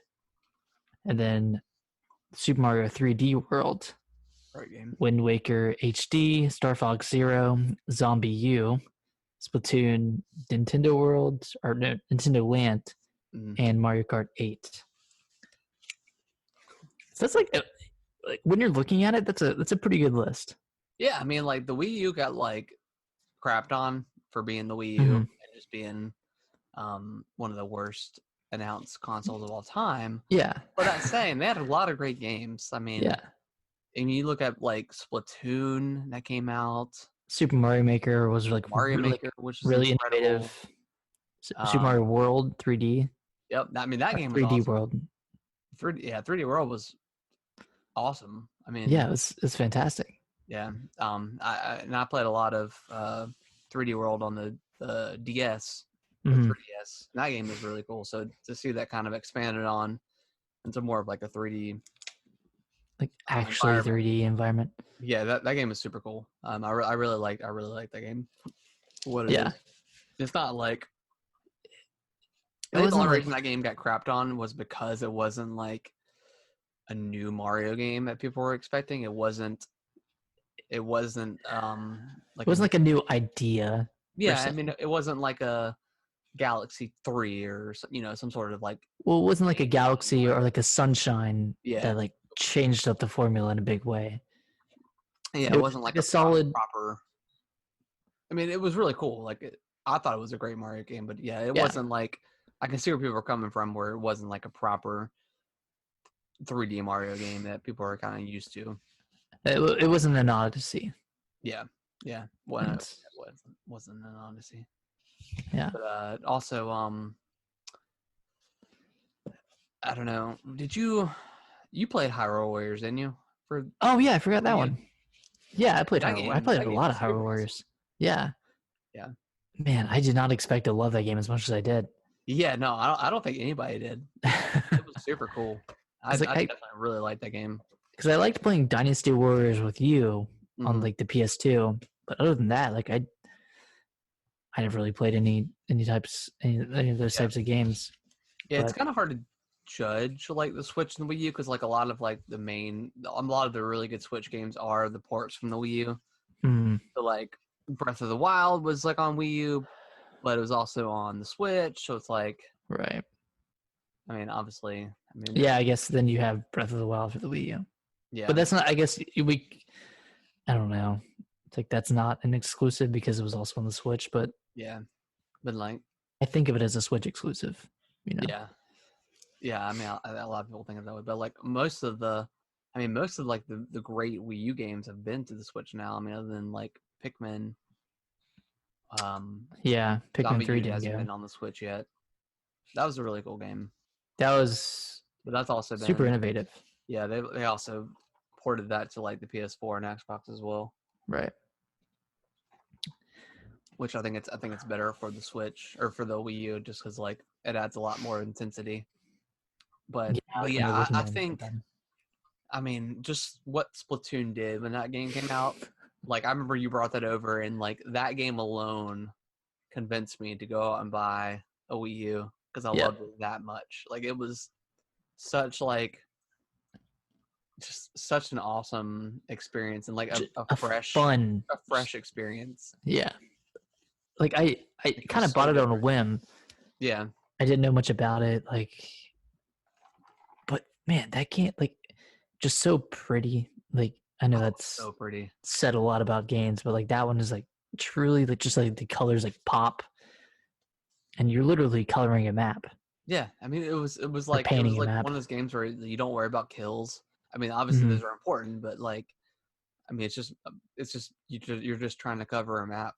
and then Super Mario 3D World. Great game. Wind Waker HD, Star Fox Zero, Zombie U, Splatoon, Nintendo Land, and Mario Kart 8. So that's like when you're looking at it, that's a pretty good list. Yeah, I mean, like the Wii U got like crapped on for being the Wii U and just being one of the worst announced consoles of all time. Yeah, but that saying, they had a lot of great games. I mean, and you look at like Splatoon that came out. Super Mario Maker was like which is really incredible. Innovative. Super Mario World 3D. Yep, I mean that game was 3D awesome. World. 3D World was awesome. I mean, yeah, it's fantastic. Yeah, I played a lot of 3D World on the DS, 3DS. And that game is really cool. So to see that kind of expanded on into more of like a 3D, like actually 3D environment. Yeah, that game is super cool. I really like that game. What it is. It's not like. I think the only reason that game got crapped on was because it wasn't like a new Mario game that people were expecting. It wasn't It wasn't like It wasn't like a new idea. yeah. I mean, it wasn't like a Galaxy 3 or some sort of like. Well, it wasn't like a Galaxy or like a Sunshine Yeah. that like changed up the formula in a big way. Yeah, it wasn't like a solid proper. I mean, it was really cool. Like, I thought it was a great Mario game, but yeah, it wasn't like. I can see where people are coming from, where it wasn't like a proper 3D Mario game that people are kind of used to. It wasn't an Odyssey. Yeah, well, it wasn't an Odyssey. Yeah, but also, I don't know. Did you played Hyrule Warriors, didn't you? Oh yeah, I forgot that one. Yeah, I played Hyrule. I played a lot of Hyrule Warriors. Yeah. Yeah. Man, I did not expect to love that game as much as I did. Yeah, no, I don't think anybody did. It was super cool. I definitely really liked that game. Because I liked playing Dynasty Warriors with you on like the PS2, but other than that, like I never really played any of those types of games. Yeah, it's kind of hard to judge like the Switch and the Wii U because like a lot of the really good Switch games are the ports from the Wii U. So like Breath of the Wild was like on Wii U, but it was also on the Switch. So it's like right. I mean, obviously, yeah, I guess then you have Breath of the Wild for the Wii U. Yeah, but that's not. I guess I don't know. It's like that's not an exclusive because it was also on the Switch. But yeah, but like I think of it as a Switch exclusive. Yeah. I mean, a lot of people think of it that way, but like most of like the great Wii U games have been to the Switch now. I mean, other than like Pikmin. Pikmin 3 hasn't been on the Switch yet. That was a really cool game. But that's also been super innovative. Yeah, they also ported that to like the PS4 and Xbox as well. Right. Which I think it's better for the Switch or for the Wii U just because like it adds a lot more intensity. But yeah, I think I mean just what Splatoon did when that game came out. Like I remember you brought that over and like that game alone convinced me to go out and buy a Wii U because I loved it that much. Like it was such an awesome experience and like a fresh experience. Yeah. Like I kind of bought it on a whim. Yeah. I didn't know much about it. But man, that can't just so pretty. Like I know that's so pretty. Said a lot about games, but like that one is like truly like just like the colors like pop, and you're literally coloring a map. Yeah, I mean it was like one of those games where you don't worry about kills. I mean, obviously those are important, but like, I mean, it's just you're just trying to cover a map.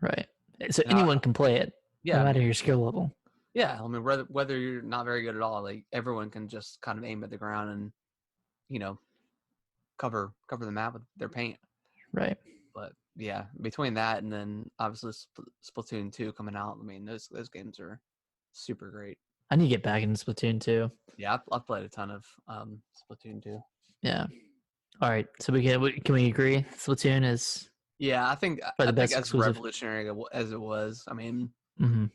Right. So anyone can play it. Yeah. No matter your skill level. Yeah, I mean, whether you're not very good at all, like everyone can just kind of aim at the ground and, cover the map with their paint. Right. But yeah, between that and then obviously Splatoon 2 coming out, I mean, those games are super great. I need to get back into Splatoon 2. Yeah, I've played a ton of Splatoon 2. Yeah. All right. So can we agree Splatoon is I think as revolutionary as it was. I mean,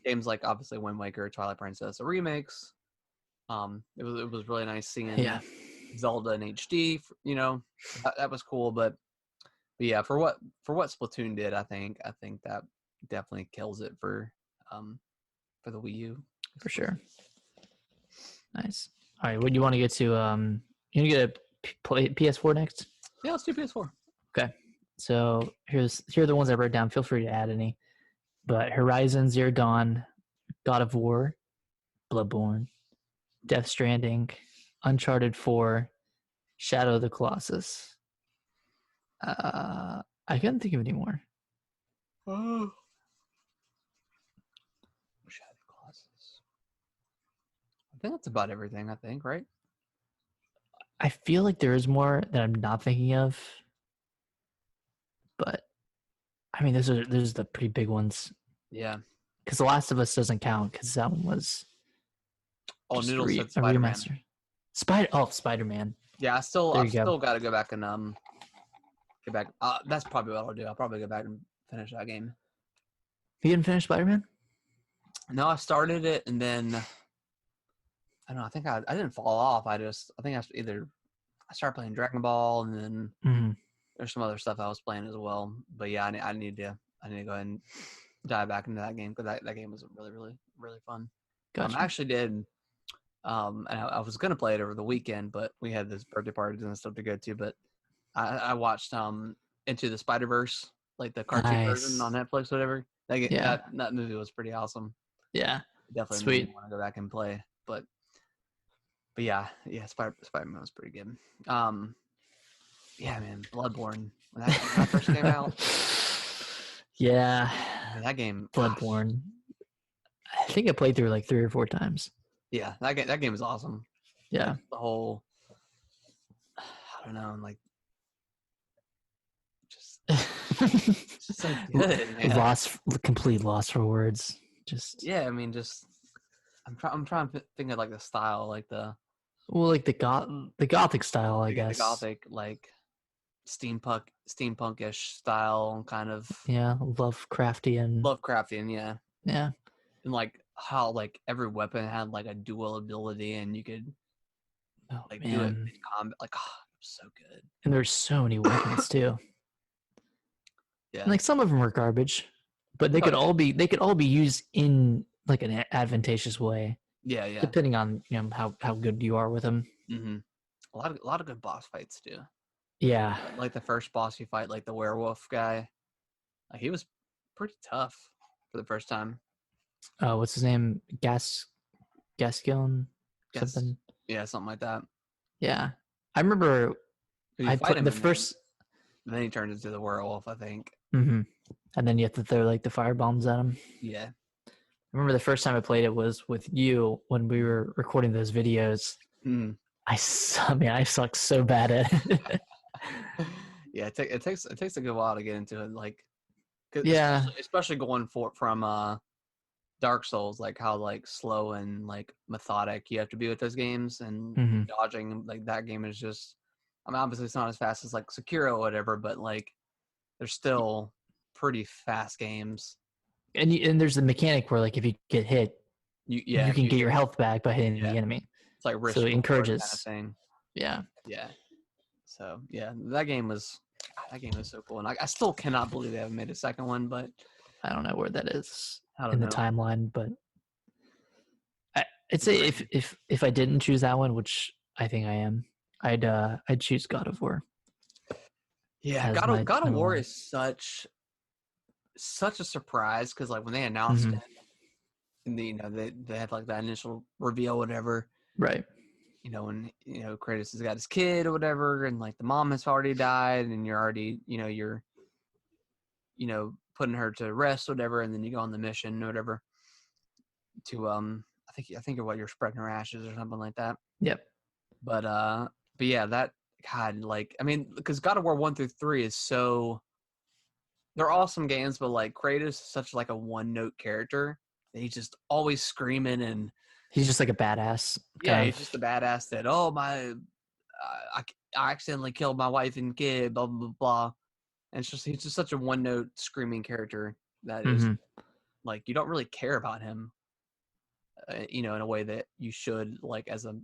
games like obviously Wind Waker, Twilight Princess, the remakes. It was really nice seeing Zelda in HD. That was cool. But yeah, for what Splatoon did, I think that definitely kills it for the Wii U. For sure. Nice. All right. What do you want to get to? You want to get a PS4 next? Yeah, let's do PS4. Okay. So here are the ones I wrote down. Feel free to add any. But Horizon Zero Dawn, God of War, Bloodborne, Death Stranding, Uncharted 4, Shadow of the Colossus. I couldn't think of any more. Oh. Shadow of the Colossus. I think that's about everything, right? I feel like there is more that I'm not thinking of. But I mean, those are the pretty big ones. Yeah. Because The Last of Us doesn't count because that one was Noodle said Spider-Man. Spider-Man. Yeah, I've still got to go back and get back. That's probably what I'll do. I'll probably go back and finish that game. You didn't finish Spider-Man? No, I started it and then I don't know. I think I didn't fall off. I think I started playing Dragon Ball and then there's some other stuff I was playing as well. But yeah, I need to go ahead and dive back into that game because that game was really, really, really fun. Gotcha. I actually did. And I was gonna play it over the weekend, but we had this birthday parties and stuff to go to. But I watched Into the Spider-Verse, like the cartoon version on Netflix, whatever. That movie was pretty awesome. Yeah, definitely sweet. made me want to go back and play. But yeah, Spider-Man was pretty good. Yeah, man, Bloodborne when that first came out. Yeah, I mean, that game, Bloodborne. I think I played through like 3 or 4 times. Yeah, that game is awesome. Yeah, like, the whole, I don't know, like just so good, man. Complete loss for words. Just yeah, I mean, just I'm trying to think of like the style, like the gothic style, I guess. The gothic, like steampunkish style, kind of. Yeah, Lovecraftian. Yeah. Yeah. And like how like every weapon had like a dual ability, and you could do it in combat. Like, so good. And there's so many weapons too. Yeah. And like some of them are garbage, but they could all be used in like an advantageous way. Yeah. Depending on how good you are with them. Mm-hmm. A lot of good boss fights too. Yeah. Like the first boss you fight, like the werewolf guy, like he was pretty tough for the first time. What's his name? Gascon? Something? Yeah, something like that. Yeah. I remember I put the first... Then he turned into the werewolf, I think. Mm-hmm. And then you have to throw like the fire bombs at him. Yeah. I remember the first time I played it was with you when we were recording those videos. Mm. I suck so bad at it. Yeah, it takes a good while to get into it. Like, especially going from Dark Souls, like how like slow and like methodic you have to be with those games, and dodging, like that game is just, I mean, obviously it's not as fast as like Sekiro or whatever, but like they're still pretty fast games. And there's the mechanic where like if you get hit, you can get your health back by hitting the enemy. It's like risk, so it encourages kind of thing. Yeah. So yeah, that game was so cool, and I still cannot believe they haven't made a second one. But I don't know where that is in the timeline, but I'd say if I didn't choose that one, which I think I am, I'd choose God of War. Yeah, God of War is such a surprise, because like when they announced it, and they had like that initial reveal, whatever. Right. When Kratos has got his kid or whatever, and like the mom has already died, and you're already you're putting her to rest, whatever, and then you go on the mission or whatever to I think you're spreading her ashes or something like that. Yep. But yeah, that, God, like, I mean, because God of War 1 through 3 is so, they're awesome games, but like Kratos is such like a one-note character that he's just always screaming, and he's just like a badass. Yeah, he's just a badass that, I accidentally killed my wife and kid, blah blah blah. And he's just such a one-note screaming character that is like, you don't really care about him, in a way that you should, like as a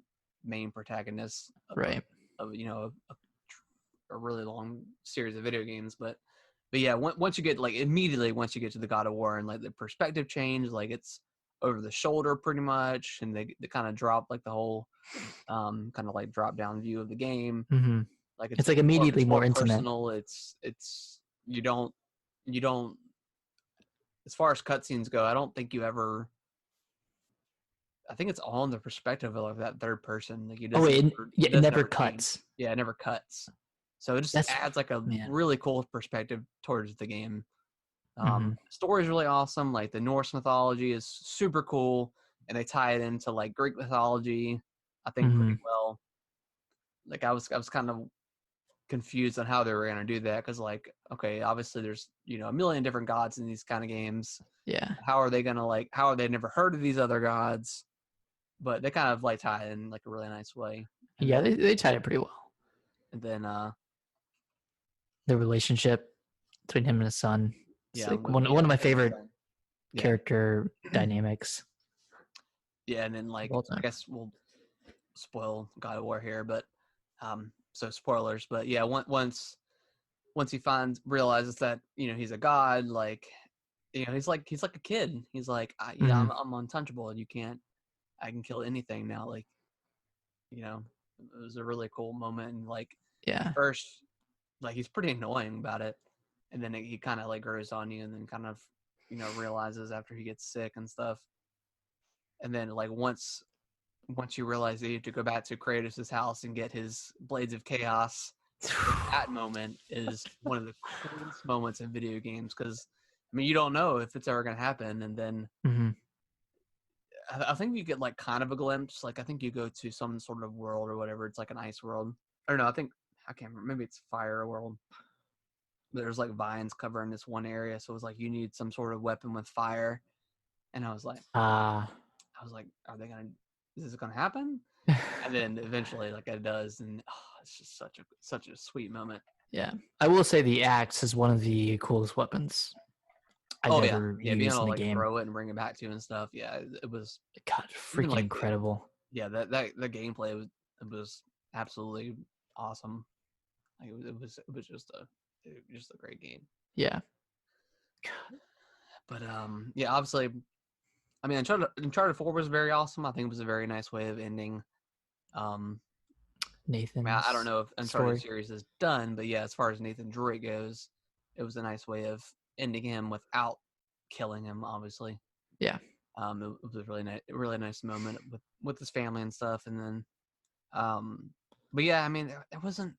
main protagonist of, right, of a really long series of video games. But yeah, once you get once you get to the God of War, and like the perspective change, like it's over the shoulder pretty much, and they kind of drop like the whole kind of like drop down view of the game. Like it's like immediately more intimate. Personal. It's you don't as far as cutscenes go, I don't think you ever, I think it's all in the perspective of that third person. Like it never cuts. Yeah, it never cuts. So it just adds like a really cool perspective towards the game. Story is really awesome. Like the Norse mythology is super cool, and they tie it into like Greek mythology, I think, pretty well. Like I was kind of confused on how they were going to do that, because like, okay, obviously there's a million different gods in these kind of games. Yeah, how are they never heard of these other gods? But they kind of like tie it in like a really nice way. And yeah, they tied it pretty well. And then the relationship between him and his son. It's like one of my favorite character dynamics. Yeah, and then like I guess we'll spoil God of War here, but so spoilers. But yeah, once once he realizes that, you know, he's a god, like, you know, he's like a kid. He's like, I'm untouchable, and I can kill anything now. Like, you know, it was a really cool moment. And like, at first, like, he's pretty annoying about it, and then he kind of like grows on you, and then kind of, you know, realizes after he gets sick and stuff. And then like once you realize that you have to go back to Kratos' house and get his Blades of Chaos, that moment is one of the coolest moments in video games, because I mean, you don't know if it's ever going to happen. And then I think you get like kind of a glimpse. Like, I think you go to some sort of world or whatever. It's like an ice world. Or no, I can't remember. Maybe it's fire world. There's like vines covering this one area. So it was like, you need some sort of weapon with fire. And I was like, are they going to, is this going to happen? And then eventually, like, it does. And it's just such a sweet moment. Yeah. I will say the axe is one of the coolest weapons I've ever used being able to in the like game. throw it and bring it back to you and stuff. Yeah, it was freaking like, incredible. Yeah, the gameplay was absolutely awesome. Like, it was just a great game. Yeah. But yeah, obviously, I mean, Uncharted 4 was very awesome. I think it was a very nice way of ending. Nathan. I don't know if Uncharted series is done, but yeah, as far as Nathan Drake goes, it was a nice way of ending him without killing him, obviously. Yeah. It was a really nice moment with his family and stuff. And then, but yeah, I mean, there wasn't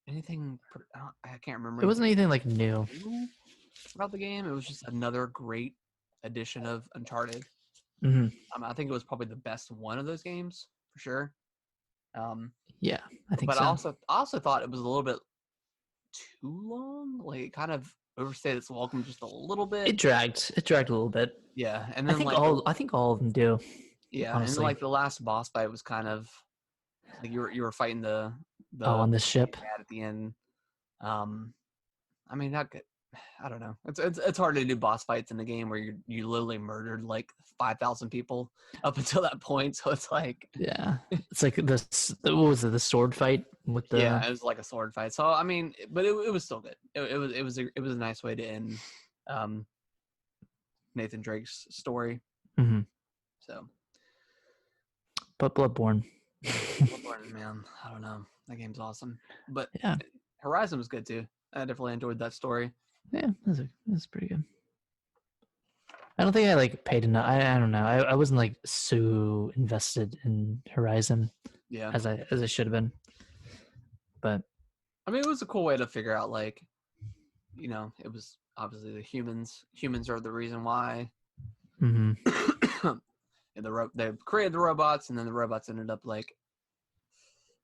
anything. I can't remember. It wasn't anything like new about the game. It was just another great edition of Uncharted. I think it was probably the best one of those games for sure. Yeah, I think. But so. I also thought it was a little bit too long. Like, it kind of overstayed its welcome just a little bit. It dragged a little bit. Yeah, and then I think all of them do. Yeah, honestly. And like the last boss fight was kind of like you were fighting the on the ship at the end. I mean, not good. I don't know. It's hard to do boss fights in a game where you literally murdered like 5,000 people up until that point. So it's like, yeah, it's like what was it? The sword fight with the it was like a sword fight. So I mean, but it was still good. It was a nice way to end Nathan Drake's story. So, but Bloodborne, man, I don't know. That game's awesome. But yeah, Horizon was good too. I definitely enjoyed that story. Yeah, that's pretty good. I don't think I like paid enough. I don't know. I wasn't like so invested in Horizon, as I should have been. But I mean, it was a cool way to figure out, like, you know, it was obviously the humans. Humans are the reason why. And they created the robots, and then the robots ended up like,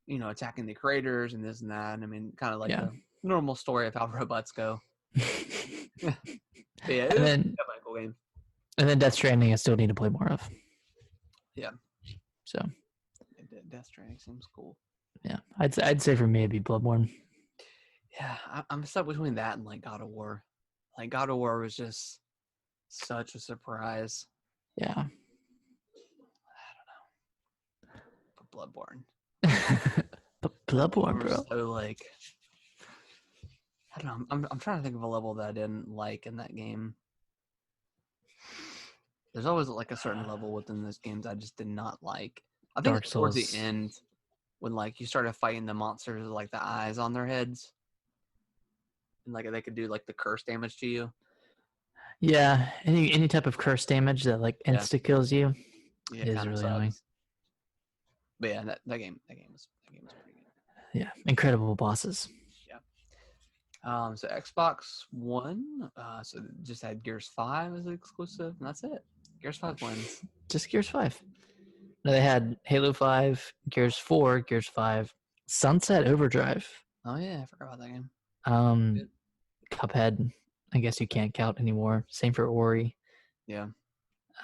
you know, attacking the creators and this and that. And I mean, kind of like the normal story of how robots go. Yeah, it was definitely a cool game. And then Death Stranding I still need to play more of. Yeah. So Death Stranding seems cool. Yeah. I'd say for me it'd be Bloodborne. Yeah, I'm stuck between that and like God of War. Like, God of War was just such a surprise. Yeah. I don't know. But Bloodborne, bro. So like, I don't know. I'm trying to think of a level that I didn't like in that game. There's always like a certain level within those games I just did not like. I think towards the end, when like you started fighting the monsters with like the eyes on their heads, and like they could do like the curse damage to you. Yeah, any type of curse damage that like insta kills you is really annoying. But yeah, that game was pretty good. Yeah, incredible bosses. So Xbox One, so it just had Gears 5 as an exclusive, and that's it. Gears 5 wins. Just Gears 5. No, they had Halo 5, Gears 4, Gears 5, Sunset Overdrive. Oh yeah, I forgot about that game. Cuphead, I guess you can't count anymore. Same for Ori. Yeah.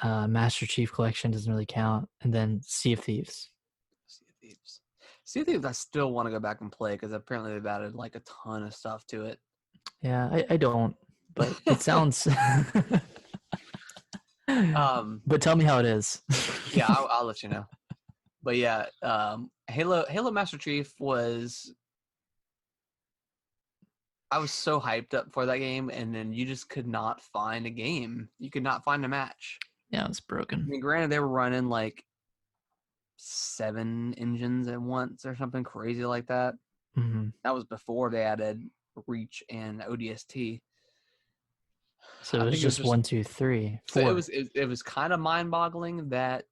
Master Chief Collection doesn't really count, and then Sea of Thieves. Sea of Thieves, I still want to go back and play because apparently they've added like a ton of stuff to it. Yeah, I don't, but it sounds. But tell me how it is. Yeah, I'll let you know. But yeah, Halo Master Chief was I was so hyped up for that game, and then you just could not find a game. You could not find a match. Yeah, it's broken. I mean, granted, they were running like 7 engines at once or something crazy like that. Mm-hmm. That was before they added Reach and ODST. So it was just 1, 2, 3, 4. So it was kind of mind-boggling that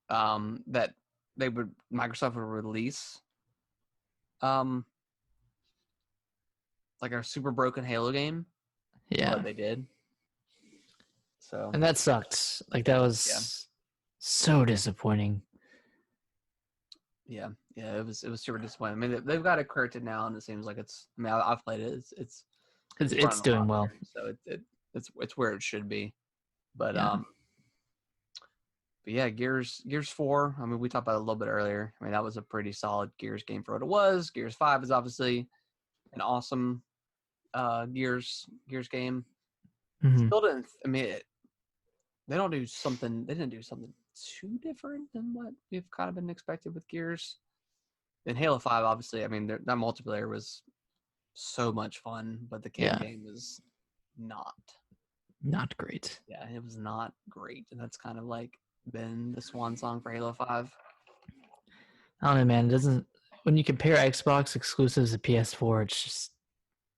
that Microsoft would release like a super broken Halo game. Yeah, But they did. So and that sucked. Like that was so disappointing. Yeah, it was super disappointing. I mean, they've got it corrected now, and it seems like it's. I mean, I've played it. It's doing well. Better, so it's where it should be. But Yeah. but yeah, Gears 4. I mean, we talked about it a little bit earlier. I mean, that was a pretty solid Gears game for what it was. Gears 5 is obviously an awesome Gears game. Mm-hmm. Still didn't. I mean, they didn't do something too different than what we've kind of been expected with Gears. In Halo 5, obviously, I mean, that multiplayer was so much fun, but the campaign was not great. Yeah, it was not great, and that's kind of like been the swan song for Halo 5. I don't know, man. It doesn't. When you compare Xbox exclusives to PS4, it's just.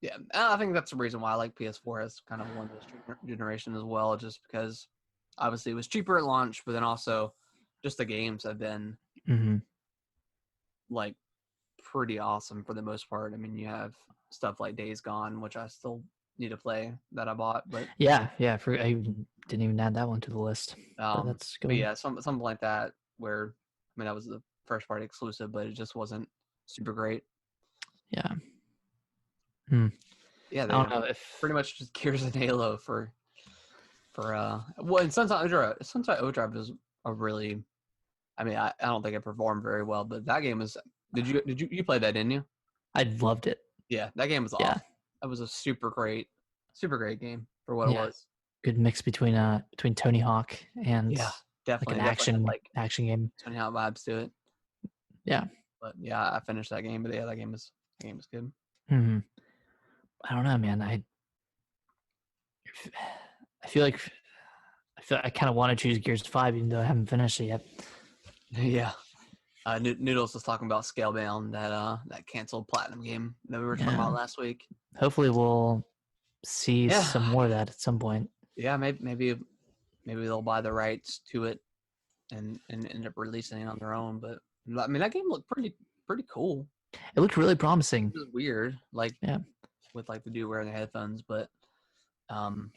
Yeah, I think that's the reason why I like PS4 as kind of one of this generation as well, just because obviously it was cheaper at launch, but then also just the games have been like pretty awesome for the most part. I mean, you have stuff like Days Gone, which I still need to play that I bought, but yeah, I didn't even add that one to the list. But that's good. But yeah, something like that where I mean that was the first party exclusive, but it just wasn't super great. Yeah. Yeah, I don't know if pretty much just Gears and Halo for well, and Sunset Overdrive is a really, I mean, I don't think it performed very well, but that game is. Did you play that? Didn't you? I loved it. Yeah, that game was awesome. That was a super great game for what it was. Good mix between Tony Hawk and definitely like an action game. Tony Hawk vibes to it. Yeah, but yeah, I finished that game. But yeah, that game was good. Mm-hmm. I don't know, man. I feel like I kind of want to choose Gears 5, even though I haven't finished it yet. Yeah. Noodles was talking about Scalebound, that canceled Platinum game that we were talking about last week. Hopefully, we'll see some more of that at some point. Yeah, maybe they'll buy the rights to it and end up releasing it on their own. But I mean, that game looked pretty cool. It looked really promising. It was weird, with like the dude wearing the headphones, but I mean,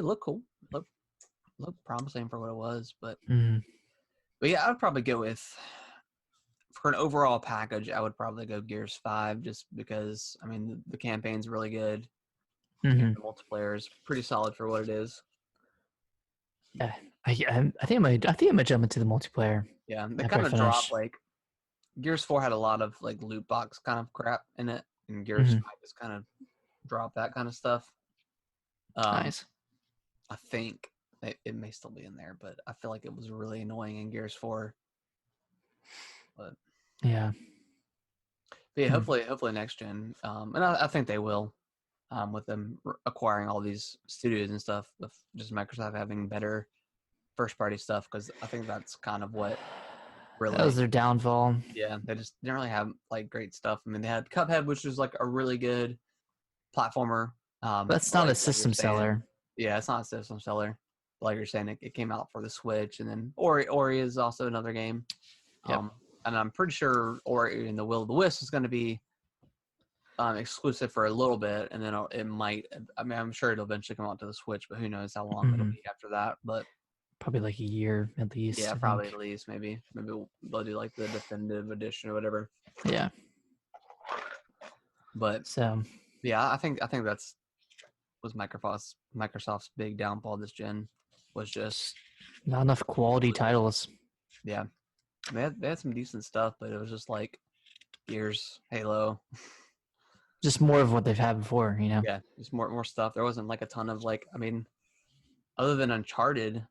it looked cool. Looked promising for what it was, but yeah, I would probably go with. For an overall package, I would probably go Gears 5 just because, I mean, the campaign's really good. The multiplayer is pretty solid for what it is. Yeah, I think I might jump into the multiplayer. Yeah, they kind of dropped, like, Gears 4 had a lot of, like, loot box kind of crap in it, and Gears 5 just kind of dropped that kind of stuff. Nice. I think it may still be in there, but I feel like it was really annoying in Gears 4. But yeah, hopefully next gen, and I think they will, with them acquiring all these studios and stuff, with just Microsoft having better first party stuff, because I think that's kind of what really that was their downfall. Yeah, they just didn't really have like great stuff. I mean, they had Cuphead, which was like a really good platformer. That's not a system seller. Yeah, it's not a system seller. Like you're saying, it came out for the Switch, and then Ori is also another game. Yep. And I'm pretty sure Ori and the Will of the Wisp is going to be exclusive for a little bit, and then it might. I mean, I'm sure it'll eventually come out to the Switch, but who knows how long it'll be after that. But probably like a year at least. Yeah, probably at least. Maybe they'll do like the definitive edition or whatever. Yeah. But yeah, I think that's was Microsoft's big downfall this gen, was just not enough quality titles. Yeah. They had some decent stuff, but it was just like Gears, Halo. Just more of what they've had before, you know? Yeah, just more stuff. There wasn't like a ton of like, I mean, other than Uncharted,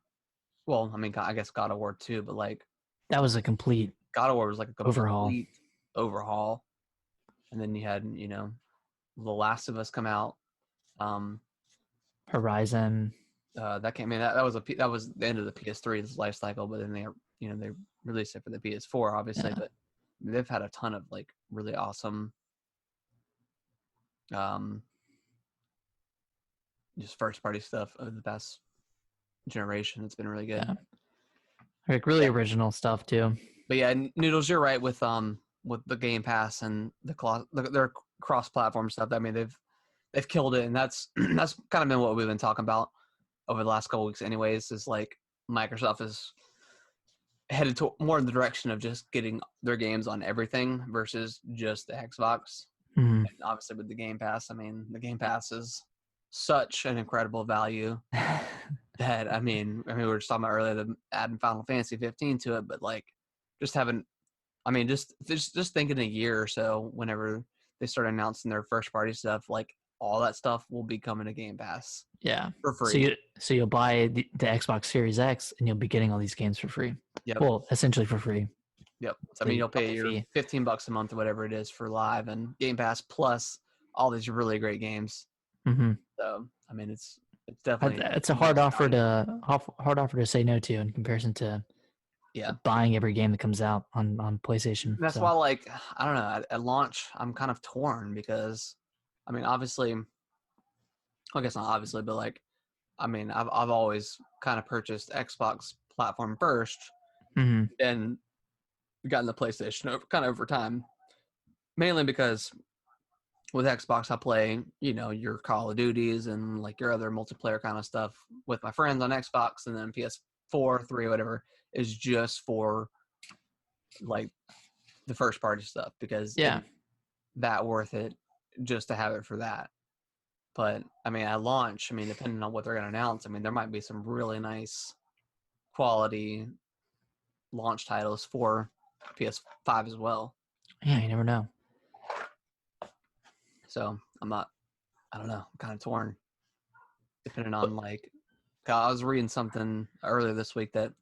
well, I mean, I guess God of War 2, but like that was a complete God of War was like a complete overhaul. overhaul. And then you had, you know, The Last of Us come out. Horizon. That came in. That was the end of the PS3's life cycle, but then they released it for the PS4, obviously. Yeah. But they've had a ton of like really awesome, just first party stuff over the past generation. It's been really good. Yeah. Like really original stuff too. But yeah, Noodles, you're right with the Game Pass and their cross-platform stuff. I mean, they've killed it, and that's kind of been what we've been talking about over the last couple weeks. Anyways, is like Microsoft is headed to more in the direction of just getting their games on everything versus just the Xbox. Mm-hmm. And obviously, with the Game Pass, I mean, the Game Pass is such an incredible value that I mean, we were just talking about earlier, the adding Final Fantasy 15 to it, but like just having, I mean, just thinking a year or so, whenever they start announcing their first party stuff, like all that stuff will be coming to Game Pass. Yeah, for free. So you'll buy the Xbox Series X, and you'll be getting all these games for free. Yep. Well, essentially for free. Yep. So, I mean, you'll pay your $15 a month or whatever it is for Live and Game Pass plus all these really great games. Mm-hmm. So, I mean, it's definitely it's a hard offer to say no to in comparison to buying every game that comes out on PlayStation. That's why, like, I don't know, at launch I'm kind of torn because, I mean, obviously, I guess not obviously, but like, I mean, I've always kind of purchased Xbox platform first, and gotten the PlayStation kind of over time, mainly because with Xbox I play, you know, your Call of Duties and like your other multiplayer kind of stuff with my friends on Xbox, and then PS4, 3, whatever is just for like the first party stuff because it's that worth it just to have it for that. But I mean, at launch, I mean, depending on what they're going to announce, I mean, there might be some really nice quality launch titles for PS5 as well. Yeah, you never know. So I don't know, I'm kind of torn. Depending on like, I was reading something earlier this week that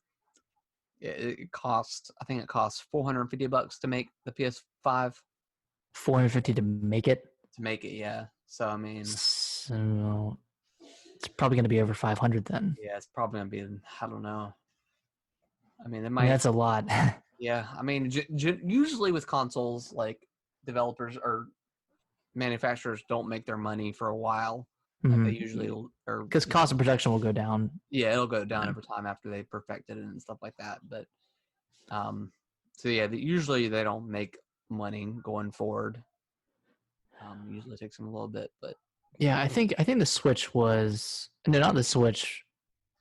it costs $450 to make the PS5. $450 to make it? To make it, yeah. So I mean, so it's probably going to be over 500 then. Yeah, it's probably going to be. I don't know. I mean, that's a lot. Yeah, I mean, usually with consoles, like developers or manufacturers don't make their money for a while. Like they usually, or because cost of production will go down. Yeah, it'll go down over time after they perfected it and stuff like that. But, so yeah, usually they don't make money going forward. Usually takes them a little bit, but yeah, I think the Switch was not the Switch.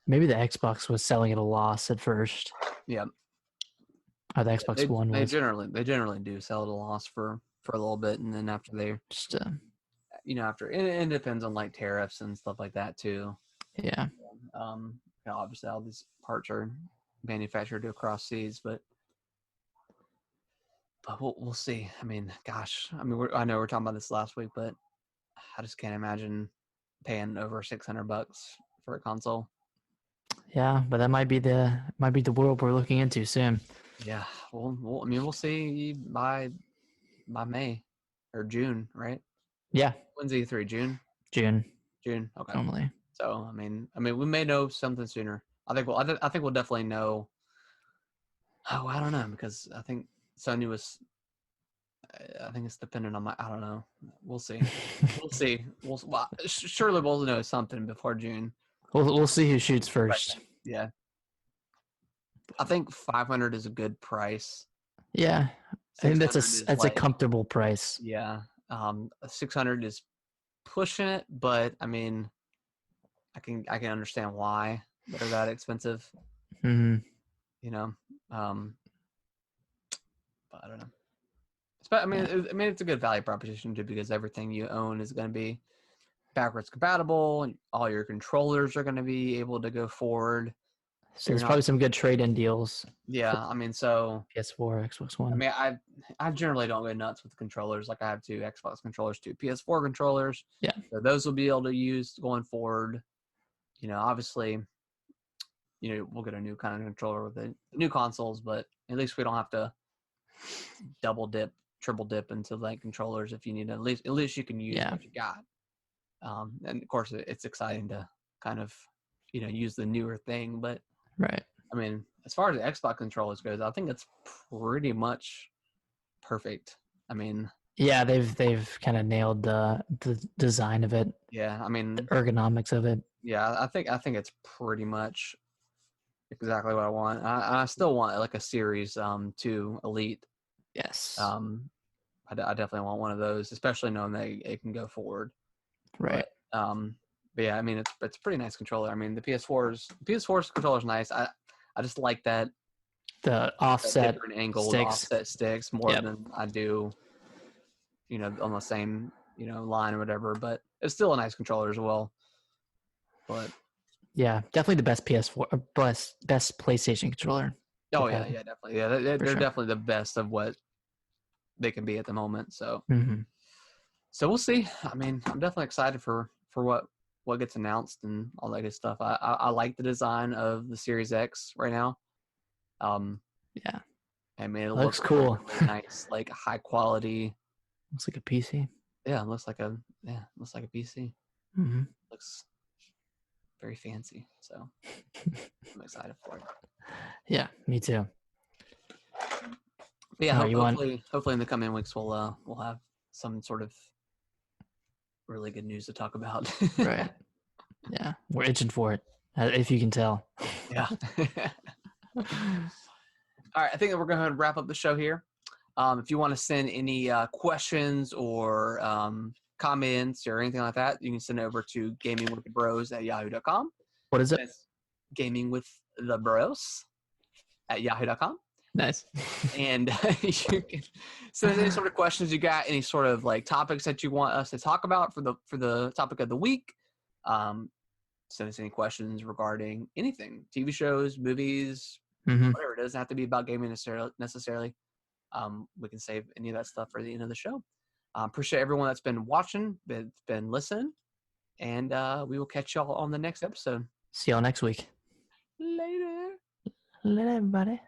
Maybe the Xbox was selling at a loss at first. Yeah. Or the Xbox One was. They generally do sell at a loss for a little bit, and then after they just after it depends on like tariffs and stuff like that too. Yeah. Obviously all these parts are manufactured across seas, but we'll see. I mean, gosh, I mean, I know we're talking about this last week, but I just can't imagine paying over $600 for a console. Yeah, but that might be the world we're looking into soon. Yeah, well, I mean, we'll see by May or June, right? Yeah. When's E3? June. Okay. Normally. So I mean, we may know something sooner. I think we'll definitely know. Oh, I don't know, because I think Sony was. I think it's dependent on I don't know. We'll see. We'll see. Surely we'll know something before June. We'll see who shoots first. Right. Yeah. I think 500 is a good price. Yeah, I think that's a comfortable price. Yeah. 600 is pushing it, but I mean, I can understand why they're that expensive. Mm-hmm. You know, but I don't know. I mean, it's a good value proposition too, because everything you own is going to be backwards compatible, and all your controllers are going to be able to go forward. So there's probably some good trade-in deals. Yeah, I mean, so PS4, Xbox One. I mean, I generally don't go nuts with the controllers. Like I have 2 Xbox controllers, 2 PS4 controllers. Yeah. So those will be able to use going forward. You know, obviously, we'll get a new kind of controller with the new consoles, but at least we don't have to double dip triple dip into like controllers if you need to. At least you can use what you got. And of course, it's exciting to kind of use the newer thing. But right. I mean, as far as the Xbox controllers goes, I think it's pretty much perfect. I mean, yeah, they've kind of nailed the design of it. Yeah, I mean, the ergonomics of it. Yeah, I think it's pretty much exactly what I want. I still want like a Series 2 Elite. Yes. I definitely want one of those, especially knowing that it can go forward. Right. But yeah, I mean, it's a pretty nice controller. I mean, the PS4's controller is nice. I just like that the offset different angled sticks. offset sticks more than I do, on the same line or whatever. But it's still a nice controller as well. But yeah, definitely the best PS4, best PlayStation controller. Oh yeah, definitely. Yeah, they're sure. definitely the best of what they can be at the moment. So, mm-hmm. So we'll see. I mean, I'm definitely excited for what gets announced and all that good stuff. I like the design of the Series X right now. Yeah. I mean, it looks cool. Really nice, like high quality. Looks like a PC. Yeah, it looks like a PC. Mm-hmm. Looks very fancy. So I'm excited for it. Yeah, me too. But yeah, hopefully in the coming weeks we'll have some sort of really good news to talk about. Right. Yeah, we're itching for it, if you can tell. Yeah. All right, I think that we're going to wrap up the show here. If you want to send any questions or comments or anything like that, you can send it over to gamingwiththebros@yahoo.com. What is it? That's gamingwiththebros@yahoo.com. Nice. And you can send any sort of questions you got, any sort of like topics that you want us to talk about for the topic of the week. Send us any questions regarding anything, TV shows, movies, whatever. It doesn't have to be about gaming necessarily. We can save any of that stuff for the end of the show. Appreciate everyone that's been watching, been listening, and we will catch y'all on the next episode. See y'all next week. Later. Later, everybody.